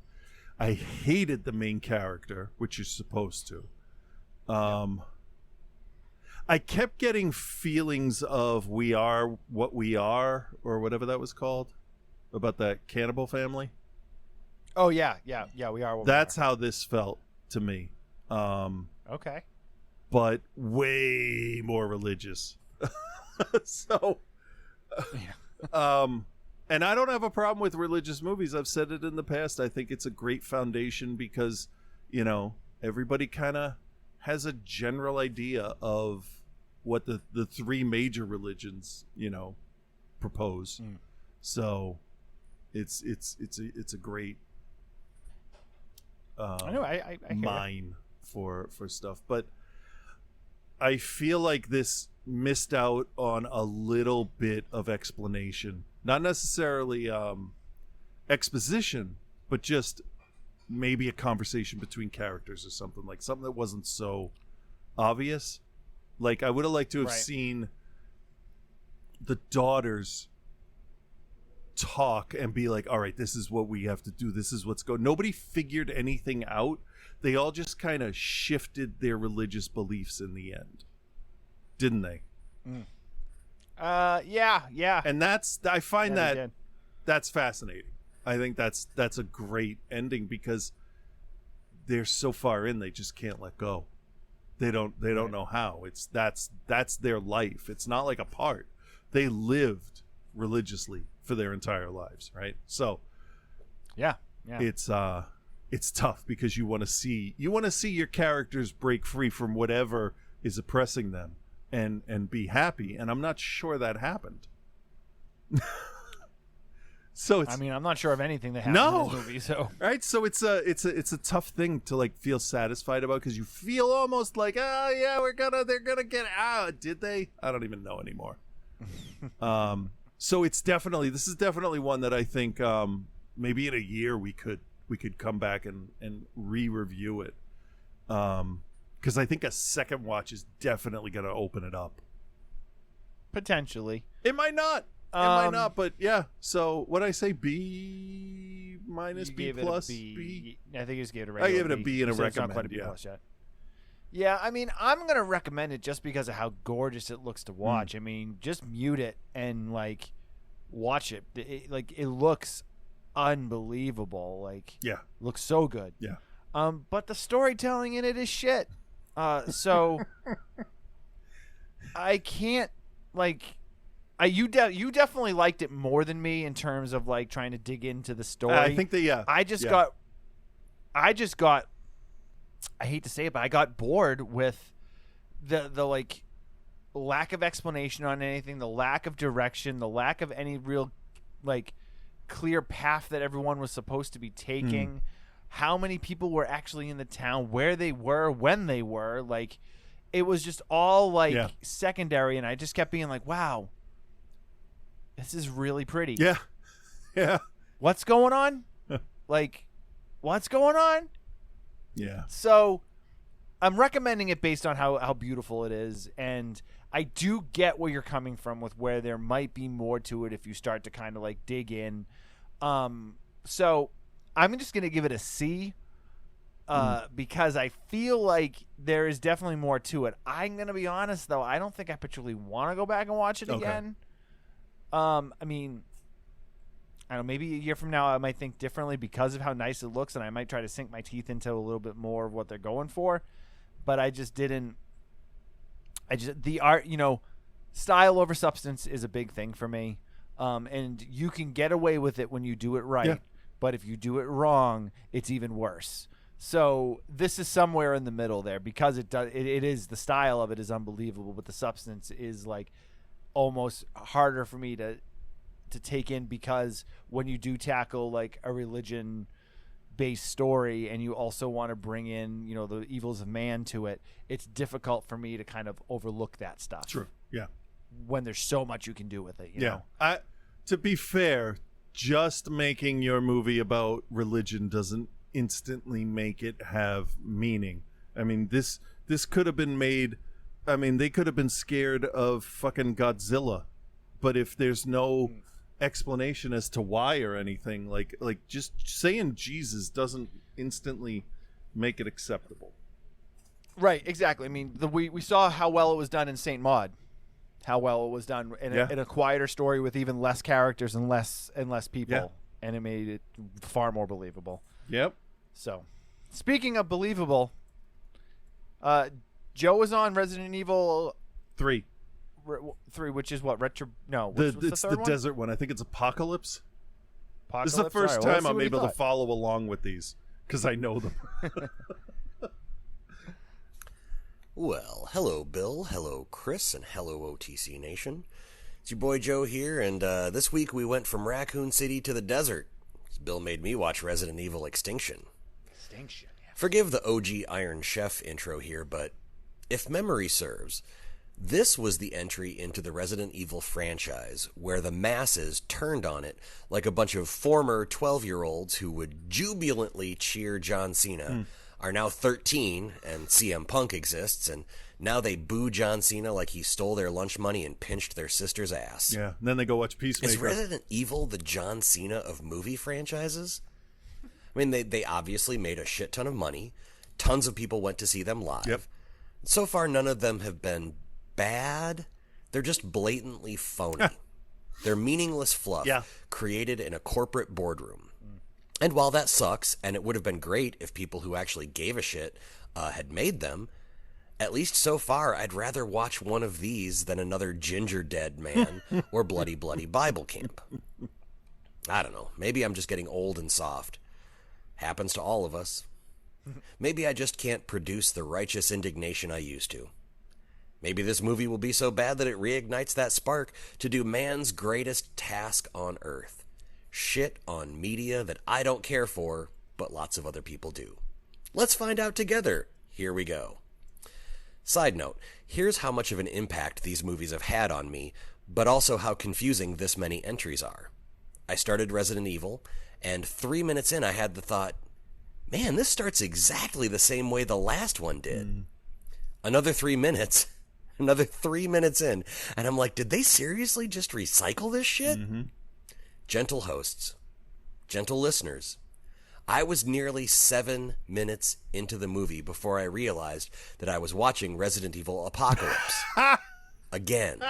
B: I hated the main character, which you're supposed to. I kept getting feelings of We Are What We Are, or whatever that was called, about that cannibal family.
A: Oh yeah, We Are What
B: That's
A: We Are.
B: how this felt to me.
A: Okay.
B: But way more religious. So, and I don't have a problem with religious movies. I've said it in the past. I think it's a great foundation because, everybody kind of has a general idea of what the three major religions, propose. So it's a great
A: I know I
B: mine for stuff, but I feel like this missed out on a little bit of explanation, not necessarily exposition, but just maybe a conversation between characters or something that wasn't so obvious. Like I would have liked to have seen the daughters talk and be like, all right, this is what we have to do. This is what's going. Nobody figured anything out. They all just kind of shifted their religious beliefs in the end. Didn't they?
A: Yeah.
B: And I find
A: Yeah, they did.
B: that's fascinating. I think that's a great ending because they're so far in they just can't let go. They don't know how. That's their life. It's not like a part. They lived religiously for their entire lives, right? So
A: Yeah.
B: it's tough because you want to see your characters break free from whatever is oppressing them and be happy, and I'm not sure that happened. So it's,
A: I'm not sure of anything that happened
B: No.
A: in this movie. So
B: right, so it's a tough thing to like feel satisfied about because you feel almost like, oh yeah, they're gonna get out. Did they? I don't even know anymore. So this is definitely one that I think maybe in a year we could come back and re-review it, because I think a second watch is definitely going to open it up.
A: potentially.
B: It might not. But yeah. So what I say, B minus,
A: You
B: B
A: gave it a
B: plus,
A: B.
B: B.
A: I think you just gave it a
B: I
A: regular
B: gave it a B and a
A: You said it's not quite
B: recommend,
A: a B
B: yeah.
A: plus yet. Yeah, I'm gonna recommend it just because of how gorgeous it looks to watch. Just mute it and like watch it. It looks unbelievable.
B: Yeah.
A: Looks so good.
B: Yeah.
A: But the storytelling in it is shit. So I can't you definitely liked it more than me in terms of like trying to dig into the story.
B: I think
A: I just got I hate to say it, but I got bored with the like lack of explanation on anything, the lack of direction, the lack of any real like clear path that everyone was supposed to be taking. How many people were actually in the town, where they were, when they were, like it was just all like secondary, and I just kept being like, wow, this is really pretty.
B: Yeah.
A: What's going on? What's going on?
B: Yeah.
A: So I'm recommending it based on how beautiful it is, and I do get where you're coming from with where there might be more to it if you start to kind of like dig in. So I'm just going to give it a C because I feel like there is definitely more to it. I'm going to be honest, though. I don't think I particularly want to go back and watch it again. I don't know, maybe a year from now I might think differently because of how nice it looks, and I might try to sink my teeth into a little bit more of what they're going for. But I just didn't. The art, style over substance is a big thing for me. And you can get away with it when you do it right.
B: Yeah.
A: But if you do it wrong, it's even worse. So this is somewhere in the middle there because it is the style of it is unbelievable, but the substance is like almost harder for me to take in because when you do tackle like a religion based story and you also want to bring in, the evils of man to it, it's difficult for me to kind of overlook that stuff.
B: True. Yeah.
A: When there's so much you can do with it, you know?
B: To be fair, just making your movie about religion doesn't instantly make it have meaning. I mean, this could have been made. I mean, they could have been scared of fucking Godzilla, but if there's no explanation as to why or anything, like just saying Jesus doesn't instantly make it acceptable.
A: Right, exactly. I mean, we saw how well it was done in Saint Maud, how well it was done in a quieter story with even less characters and less people, and it made it far more believable.
B: Yep.
A: So, speaking of believable, Joe was on Resident Evil
B: 3,
A: which is what what's
B: it's
A: the
B: the
A: third
B: desert one. I think it's Apocalypse.
A: Apocalypse?
B: This is the first
A: All right, well,
B: time
A: let's see
B: I'm
A: what he
B: able to
A: thought.
B: follow along with these because I know them.
F: Well, hello, Bill. Hello, Chris, and hello, OTC Nation. It's your boy Joe here, and this week we went from Raccoon City to the desert. Bill made me watch Resident Evil Extinction.
A: Extinction. Yeah.
F: Forgive the OG Iron Chef intro here, but if memory serves, this was the entry into the Resident Evil franchise where the masses turned on it like a bunch of former 12-year-olds who would jubilantly cheer John Cena are now 13 and CM Punk exists, and now they boo John Cena like he stole their lunch money and pinched their sister's ass.
B: Yeah, and then they go watch Peacemaker.
F: Is Resident Evil the John Cena of movie franchises? I mean, they obviously made a shit ton of money. Tons of people went to see them live.
B: Yep.
F: So far, none of them have been bad. They're just blatantly phony. They're meaningless fluff created in a corporate boardroom. And while that sucks, and it would have been great if people who actually gave a shit had made them, at least so far, I'd rather watch one of these than another Ginger Dead Man or Bloody Bloody Bible Camp. I don't know. Maybe I'm just getting old and soft. Happens to all of us. Maybe I just can't produce the righteous indignation I used to. Maybe this movie will be so bad that it reignites that spark to do man's greatest task on earth. Shit on media that I don't care for, but lots of other people do. Let's find out together. Here we go. Side note, here's how much of an impact these movies have had on me, but also how confusing this many entries are. I started Resident Evil, and 3 minutes in I had the thought, man, this starts exactly the same way the last one did. Another 3 minutes in, and I'm like, did they seriously just recycle this shit? Gentle hosts, gentle listeners, I was nearly 7 minutes into the movie before I realized that I was watching Resident Evil Apocalypse. Again.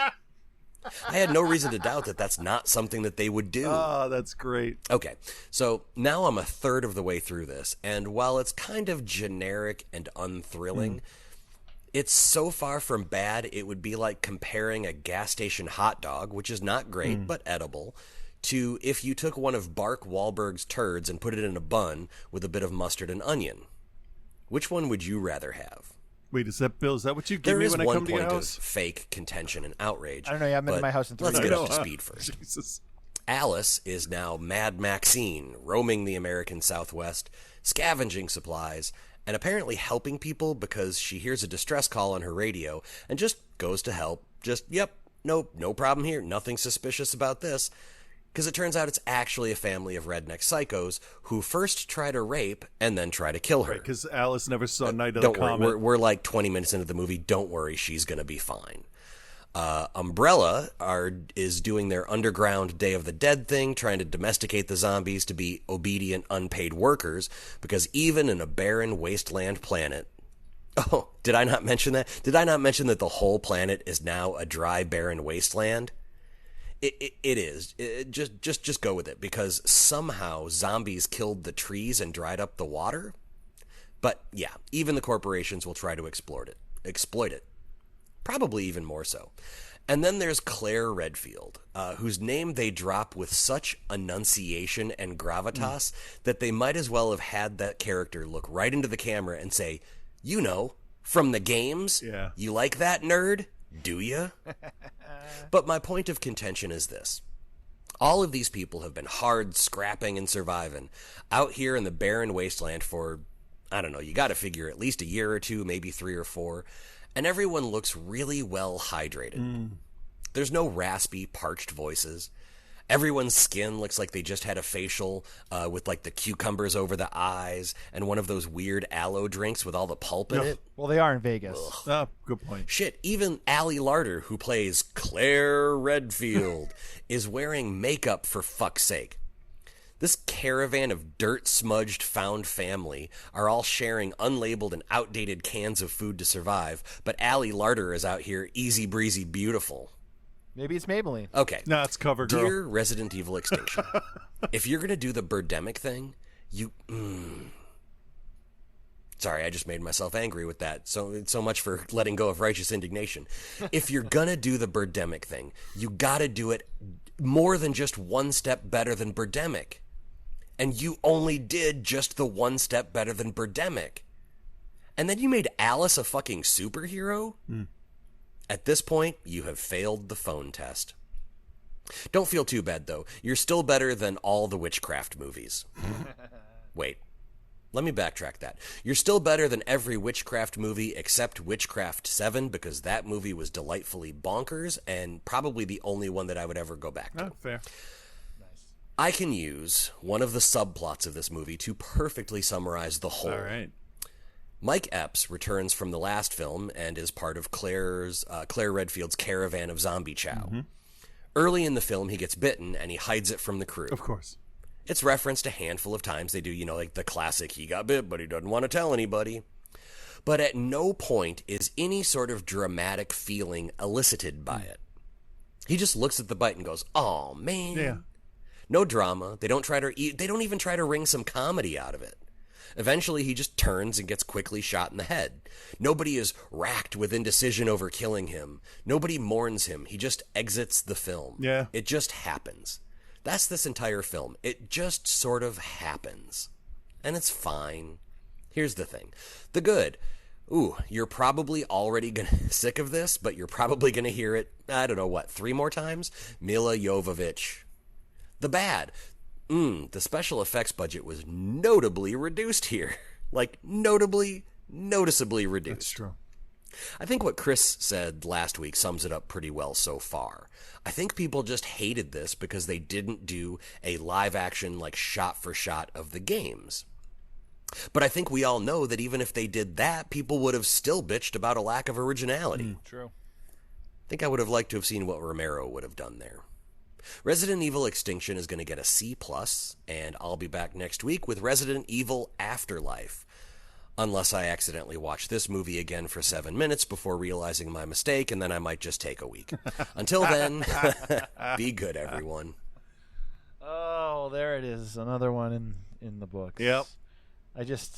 F: I had no reason to doubt that that's not something that they would do.
B: Oh, that's great.
F: Okay, so now I'm a third of the way through this, and while it's kind of generic and unthrilling, it's so far from bad it would be like comparing a gas station hot dog, which is not great but edible, to if you took one of Bark Wahlberg's turds and put it in a bun with a bit of mustard and onion. Which one would you rather have?
B: Wait, is that Bill? Is that what you give me when I come to your house?
F: There is one point of fake contention and outrage.
A: I don't know. Yeah, I'm in my house in 3
F: Let's
A: days.
F: get up to speed first.
B: Jesus.
F: Alice is now Mad Maxine, roaming the American Southwest, scavenging supplies, and apparently helping people because she hears a distress call on her radio and just goes to help. Just, yep, nope, no problem here. Nothing suspicious about this. Because it turns out it's actually a family of redneck psychos who first try to rape and then try to kill her.
B: Right, because Alice never saw Night of
F: Don't
B: the
F: worry,
B: Comet.
F: we're like 20 minutes into the movie. Don't worry, she's going to be fine. Umbrella is doing their underground Day of the Dead thing, trying to domesticate the zombies to be obedient, unpaid workers, because even in a barren wasteland planet... Oh, did I not mention that? Did I not mention that the whole planet is now a dry, barren wasteland? It is. Just go with it, because somehow zombies killed the trees and dried up the water. But yeah, even the corporations will try to exploit it. Probably even more so. And then there's Claire Redfield, whose name they drop with such enunciation and gravitas that they might as well have had that character look right into the camera and say, you know, from the games, you like that, nerd? Do you? But my point of contention is this. All of these people have been hard scrapping and surviving out here in the barren wasteland for, I don't know, you got to figure at least a year or two, maybe 3 or 4, and everyone looks really well hydrated. There's no raspy, parched voices. Everyone's skin looks like they just had a facial with like the cucumbers over the eyes and one of those weird aloe drinks with all the pulp in it.
A: Well, they are in Vegas.
B: Oh, good point.
F: Shit, even Allie Larder, who plays Claire Redfield, is wearing makeup for fuck's sake. This caravan of dirt-smudged found family are all sharing unlabeled and outdated cans of food to survive, but Allie Larder is out here easy-breezy beautiful.
A: Maybe it's Maybelline.
F: Okay.
B: No, it's CoverGirl.
F: Dear Resident Evil Extinction, if you're going to do the Birdemic thing, you... Sorry, I just made myself angry with that. So much for letting go of righteous indignation. If you're going to do the Birdemic thing, you got to do it more than just one step better than Birdemic. And you only did just the one step better than Birdemic. And then you made Alice a fucking superhero? At this point, you have failed the phone test. Don't feel too bad, though. You're still better than all the witchcraft movies. Wait. Let me backtrack that. You're still better than every witchcraft movie except Witchcraft 7, because that movie was delightfully bonkers and probably the only one that I would ever go back to.
B: Oh, fair.
F: I can use one of the subplots of this movie to perfectly summarize the whole.
B: All right.
F: Mike Epps returns from the last film and is part of Claire Redfield's caravan of zombie chow. Early in the film, he gets bitten and he hides it from the crew.
B: Of course.
F: It's referenced a handful of times. They do, like the classic, he got bit, but he doesn't want to tell anybody. But at no point is any sort of dramatic feeling elicited by it. He just looks at the bite and goes, "Oh man."
B: Yeah.
F: No drama. They don't even try to wring some comedy out of it. Eventually, he just turns and gets quickly shot in the head. Nobody is racked with indecision over killing him. Nobody mourns him. He just exits the film.
B: Yeah.
F: It just happens. That's this entire film. It just sort of happens. And it's fine. Here's the thing. The good. Ooh, you're probably already sick of this, but you're probably going to hear it, 3 more times? Mila Jovovich. The bad. The special effects budget was notably reduced here. Like, noticeably reduced.
B: That's true.
F: I think what Chris said last week sums it up pretty well so far. I think people just hated this because they didn't do a live action, like, shot for shot of the games. But I think we all know that even if they did that, people would have still bitched about a lack of originality.
A: True.
F: I think I would have liked to have seen what Romero would have done there. Resident Evil Extinction is going to get a C+, and I'll be back next week with Resident Evil Afterlife. Unless I accidentally watch this movie again for 7 minutes before realizing my mistake, and then I might just take a week. Until then, be good, everyone.
A: Oh, there it is. Another one in the books.
B: Yep.
A: I don't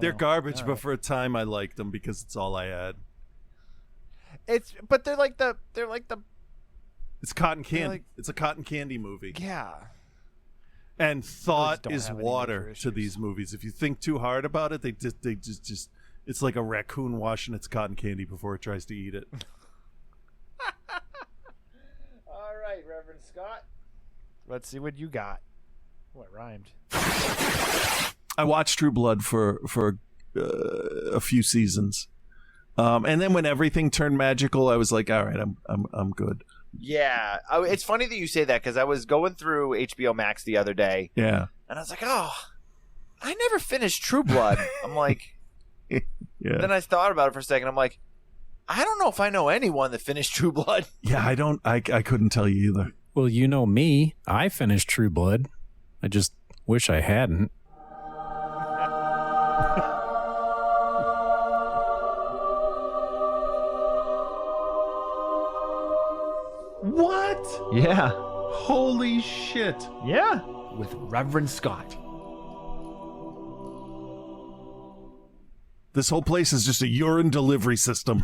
B: They're
A: know.
B: garbage,
A: All
B: but
A: right.
B: for a time I liked them because it's all I had.
A: But they're like the
B: It's cotton candy.
A: like-
B: It's a cotton candy movie.
A: yeah.
B: And thought
A: don't
B: is
A: have any
B: water
A: major
B: to
A: issues.
B: these movies. If you think too hard about it, they just it's like a raccoon washing its cotton candy before it tries to eat it.
A: All right, Reverend Scott. Let's see what you got. What rhymed?
B: I watched True Blood for a few seasons, and then when everything turned magical, I was like, all right, I'm good.
G: Yeah, it's funny that you say that because I was going through HBO Max the other day,
B: Yeah,
G: and I was like, "Oh, I never finished True Blood." I'm like,
B: yeah,
G: then I thought about it for a second. I'm like, I don't know if I know anyone that finished True Blood.
B: yeah. I couldn't tell you either.
H: Well, you know me. I finished True Blood. I just wish I hadn't.
B: What?
A: Yeah.
B: Holy shit!
A: Yeah. With Reverend Scott.
B: This whole place is just a urine delivery system.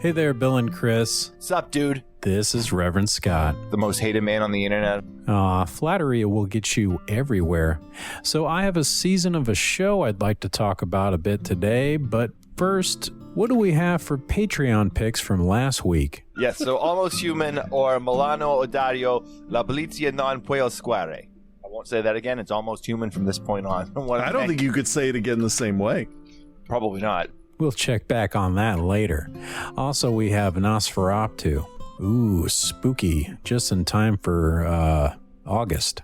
H: Hey there, Bill and Chris.
G: Sup, dude?
H: This is Reverend Scott.
G: The most hated man on the internet.
H: Flattery will get you everywhere. So I have a season of a show I'd like to talk about a bit today, but first, what do we have for Patreon picks from last week?
G: Yes, so Almost Human or Milano Odario La Polizia Non Può Square. I won't say that again. It's Almost Human from this point on. What
B: I don't think you could say it again the same way.
G: Probably not.
H: We'll check back on that later. Also, we have Nosferatu. Ooh, spooky. Just in time for August.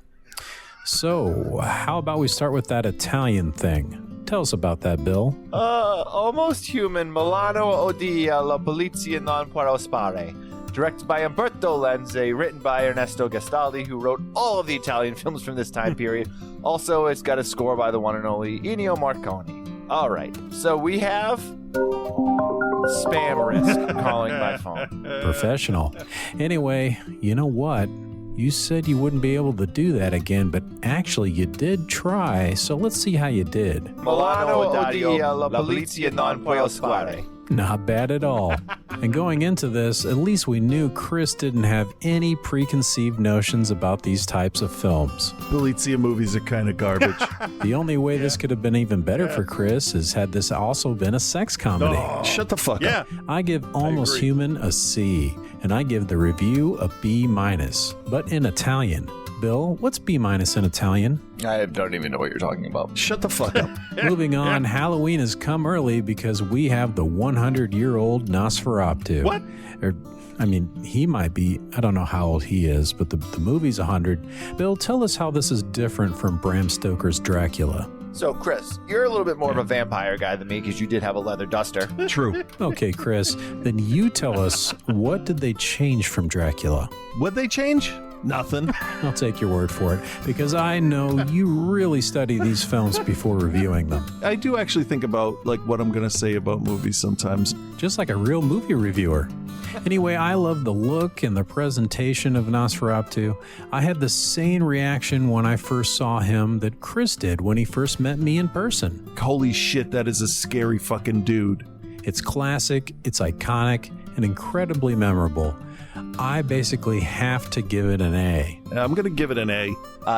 H: So, how about we start with that Italian thing? Tell us about that, Bill.
G: Almost Human, Milano Odia, La Polizia Non Può Spare. Directed by Umberto Lenzi, written by Ernesto Gastaldi, who wrote all of the Italian films from this time period. Also, it's got a score by the one and only Ennio Morricone. All right, so we have spam risk calling my phone.
H: Professional. Anyway, you know what? You said you wouldn't be able to do that again, but actually you did try, so let's see how you did.
G: Milano Odia, La Polizia Non Può Spare.
H: Not bad at all. And going into this, at least we knew Chris didn't have any preconceived notions about these types of films.
B: Polizia movies are kind of garbage.
H: The only way this could have been even better for Chris is had this also been a sex comedy.
B: Shut the fuck up.
H: I give Almost
B: agree.
H: Human a C, and I give the review a B-, but in Italian. Bill, what's B- in Italian?
G: I don't even know what you're talking about.
B: Shut the fuck up.
H: Moving on, Halloween has come early because we have the 100-year-old Nosferatu.
B: What?
H: He might be, I don't know how old he is, but the movie's 100. Bill, tell us how this is different from Bram Stoker's Dracula.
G: So, Chris, you're a little bit more of a vampire guy than me because you did have a leather duster.
B: True.
H: Okay, Chris, then you tell us, what did they change from Dracula?
B: What'd they change? Nothing.
H: I'll take your word for it, because I know you really study these films before reviewing them.
B: I do actually think about like what I'm going to say about movies sometimes.
H: Just like a real movie reviewer. Anyway, I love the look and the presentation of Nosferatu. I had the same reaction when I first saw him that Chris did when he first met me in person.
B: Holy shit, that is a scary fucking dude.
H: It's classic, it's iconic, and incredibly memorable. I basically have to give it an A.
B: I'm going to give it an A.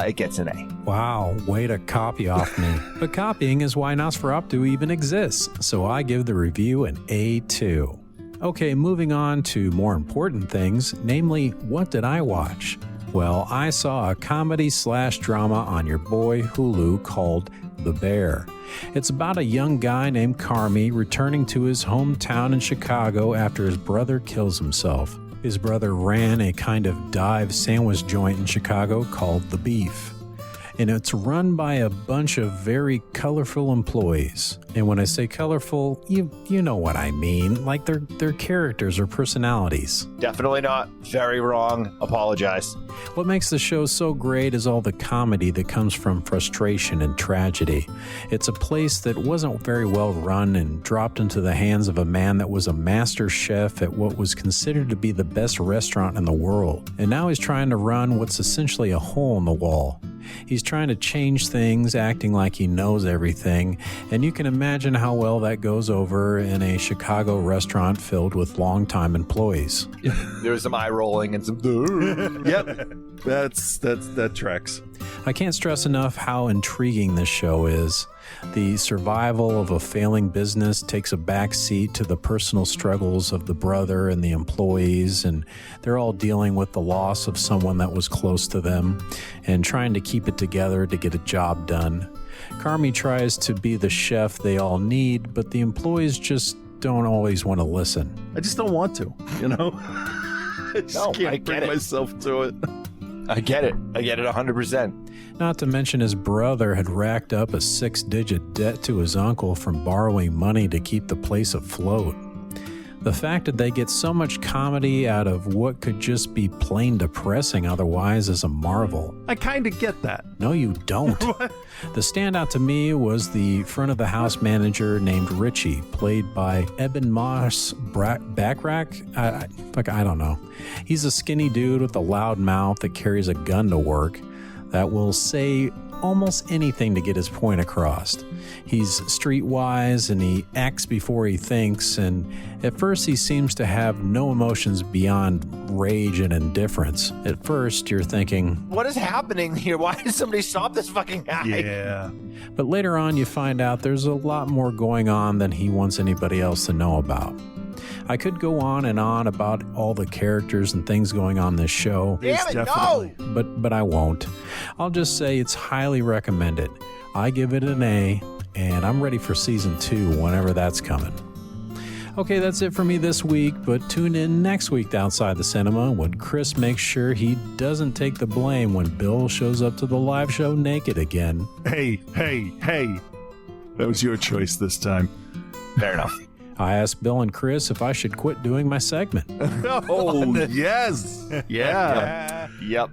G: It gets an A.
H: Wow, way to copy off me. But copying is why Nosferatu even exists, so I give the review an A too. Okay, moving on to more important things, namely, what did I watch? Well, I saw a comedy/drama on your boy Hulu called The Bear. It's about a young guy named Carmi returning to his hometown in Chicago after his brother kills himself. His brother ran a kind of dive sandwich joint in Chicago called The Beef. And it's run by a bunch of very colorful employees. And when I say colorful, you know what I mean. Like their characters or personalities.
G: Definitely not. Very wrong. Apologize.
H: What makes the show so great is all the comedy that comes from frustration and tragedy. It's a place that wasn't very well run and dropped into the hands of a man that was a master chef at what was considered to be the best restaurant in the world. And now he's trying to run what's essentially a hole in the wall. He's trying to change things, acting like he knows everything, and you can imagine how well that goes over in a Chicago restaurant filled with longtime employees.
G: There's some eye rolling and some.
B: Yep, that tracks.
H: I can't stress enough how intriguing this show is. The survival of a failing business takes a back seat to the personal struggles of the brother and the employees, and they're all dealing with the loss of someone that was close to them and trying to keep it together to get a job done. Carmi tries to be the chef they all need, but the employees just don't always want to listen.
B: I just don't want to, you know? I just can't bring myself to it.
G: I get it 100%.
H: Not to mention his brother had racked up a 6-digit debt to his uncle from borrowing money to keep the place afloat. The fact that they get so much comedy out of what could just be plain depressing otherwise is a marvel.
B: I kind of get that.
H: No, you don't. The standout to me was the front of the house manager named Richie, played by Eben Moss Backrack. I don't know. He's a skinny dude with a loud mouth that carries a gun to work that will say almost anything to get his point across. He's streetwise and he acts before he thinks, and at first he seems to have no emotions beyond rage and indifference. At first you're thinking,
G: what is happening here? Why did somebody stop this fucking guy?
B: Yeah.
H: But later on you find out there's a lot more going on than he wants anybody else to know about. I could go on and on about all the characters and things going on this show.
G: Damn it, no!
H: But I won't. I'll just say it's highly recommended. I give it an A, and I'm ready for season 2 whenever that's coming. Okay, that's it for me this week, but tune in next week to Outside the Cinema when Chris makes sure he doesn't take the blame when Bill shows up to the live show naked again.
B: Hey. That was your choice this time.
G: Fair enough.
H: I asked Bill and Chris if I should quit doing my segment.
B: Oh, yes. Yeah.
G: Yep.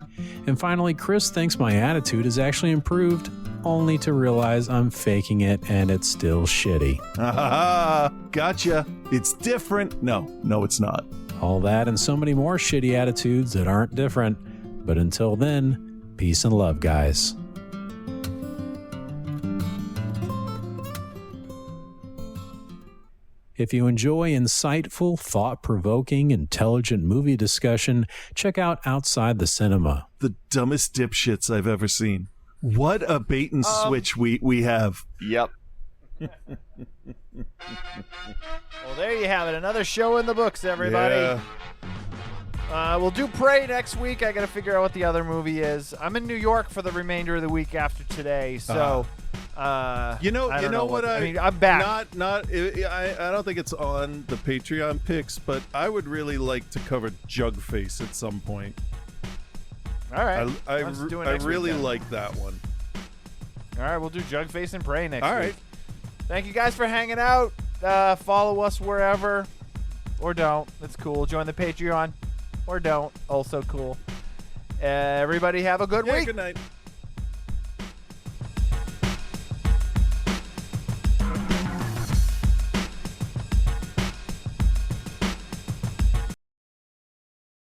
H: And finally, Chris thinks my attitude has actually improved, only to realize I'm faking it and it's still shitty.
B: Gotcha. It's different. No, it's not.
H: All that and so many more shitty attitudes that aren't different. But until then, peace and love, guys. If you enjoy insightful, thought-provoking, intelligent movie discussion, check out Outside the Cinema.
B: The dumbest dipshits I've ever seen. What a bait and switch we have.
G: Yep.
A: Well, there you have it. Another show in the books, everybody.
B: Yeah.
A: We'll do Prey next week. I got to figure out what the other movie is. I'm in New York for the remainder of the week after today, so...
B: You know what?
A: I mean, I'm back.
B: I don't think it's on the Patreon picks, but I would really like to cover Jugface at some point.
A: All right.
B: I really like that one.
A: All right, we'll do Jugface and Prey next week.
B: All right.
A: Thank you guys for hanging out. Follow us wherever, or don't. That's cool. Join the Patreon, or don't. Also cool. Everybody have a good
B: Yeah,
A: week.
B: good night.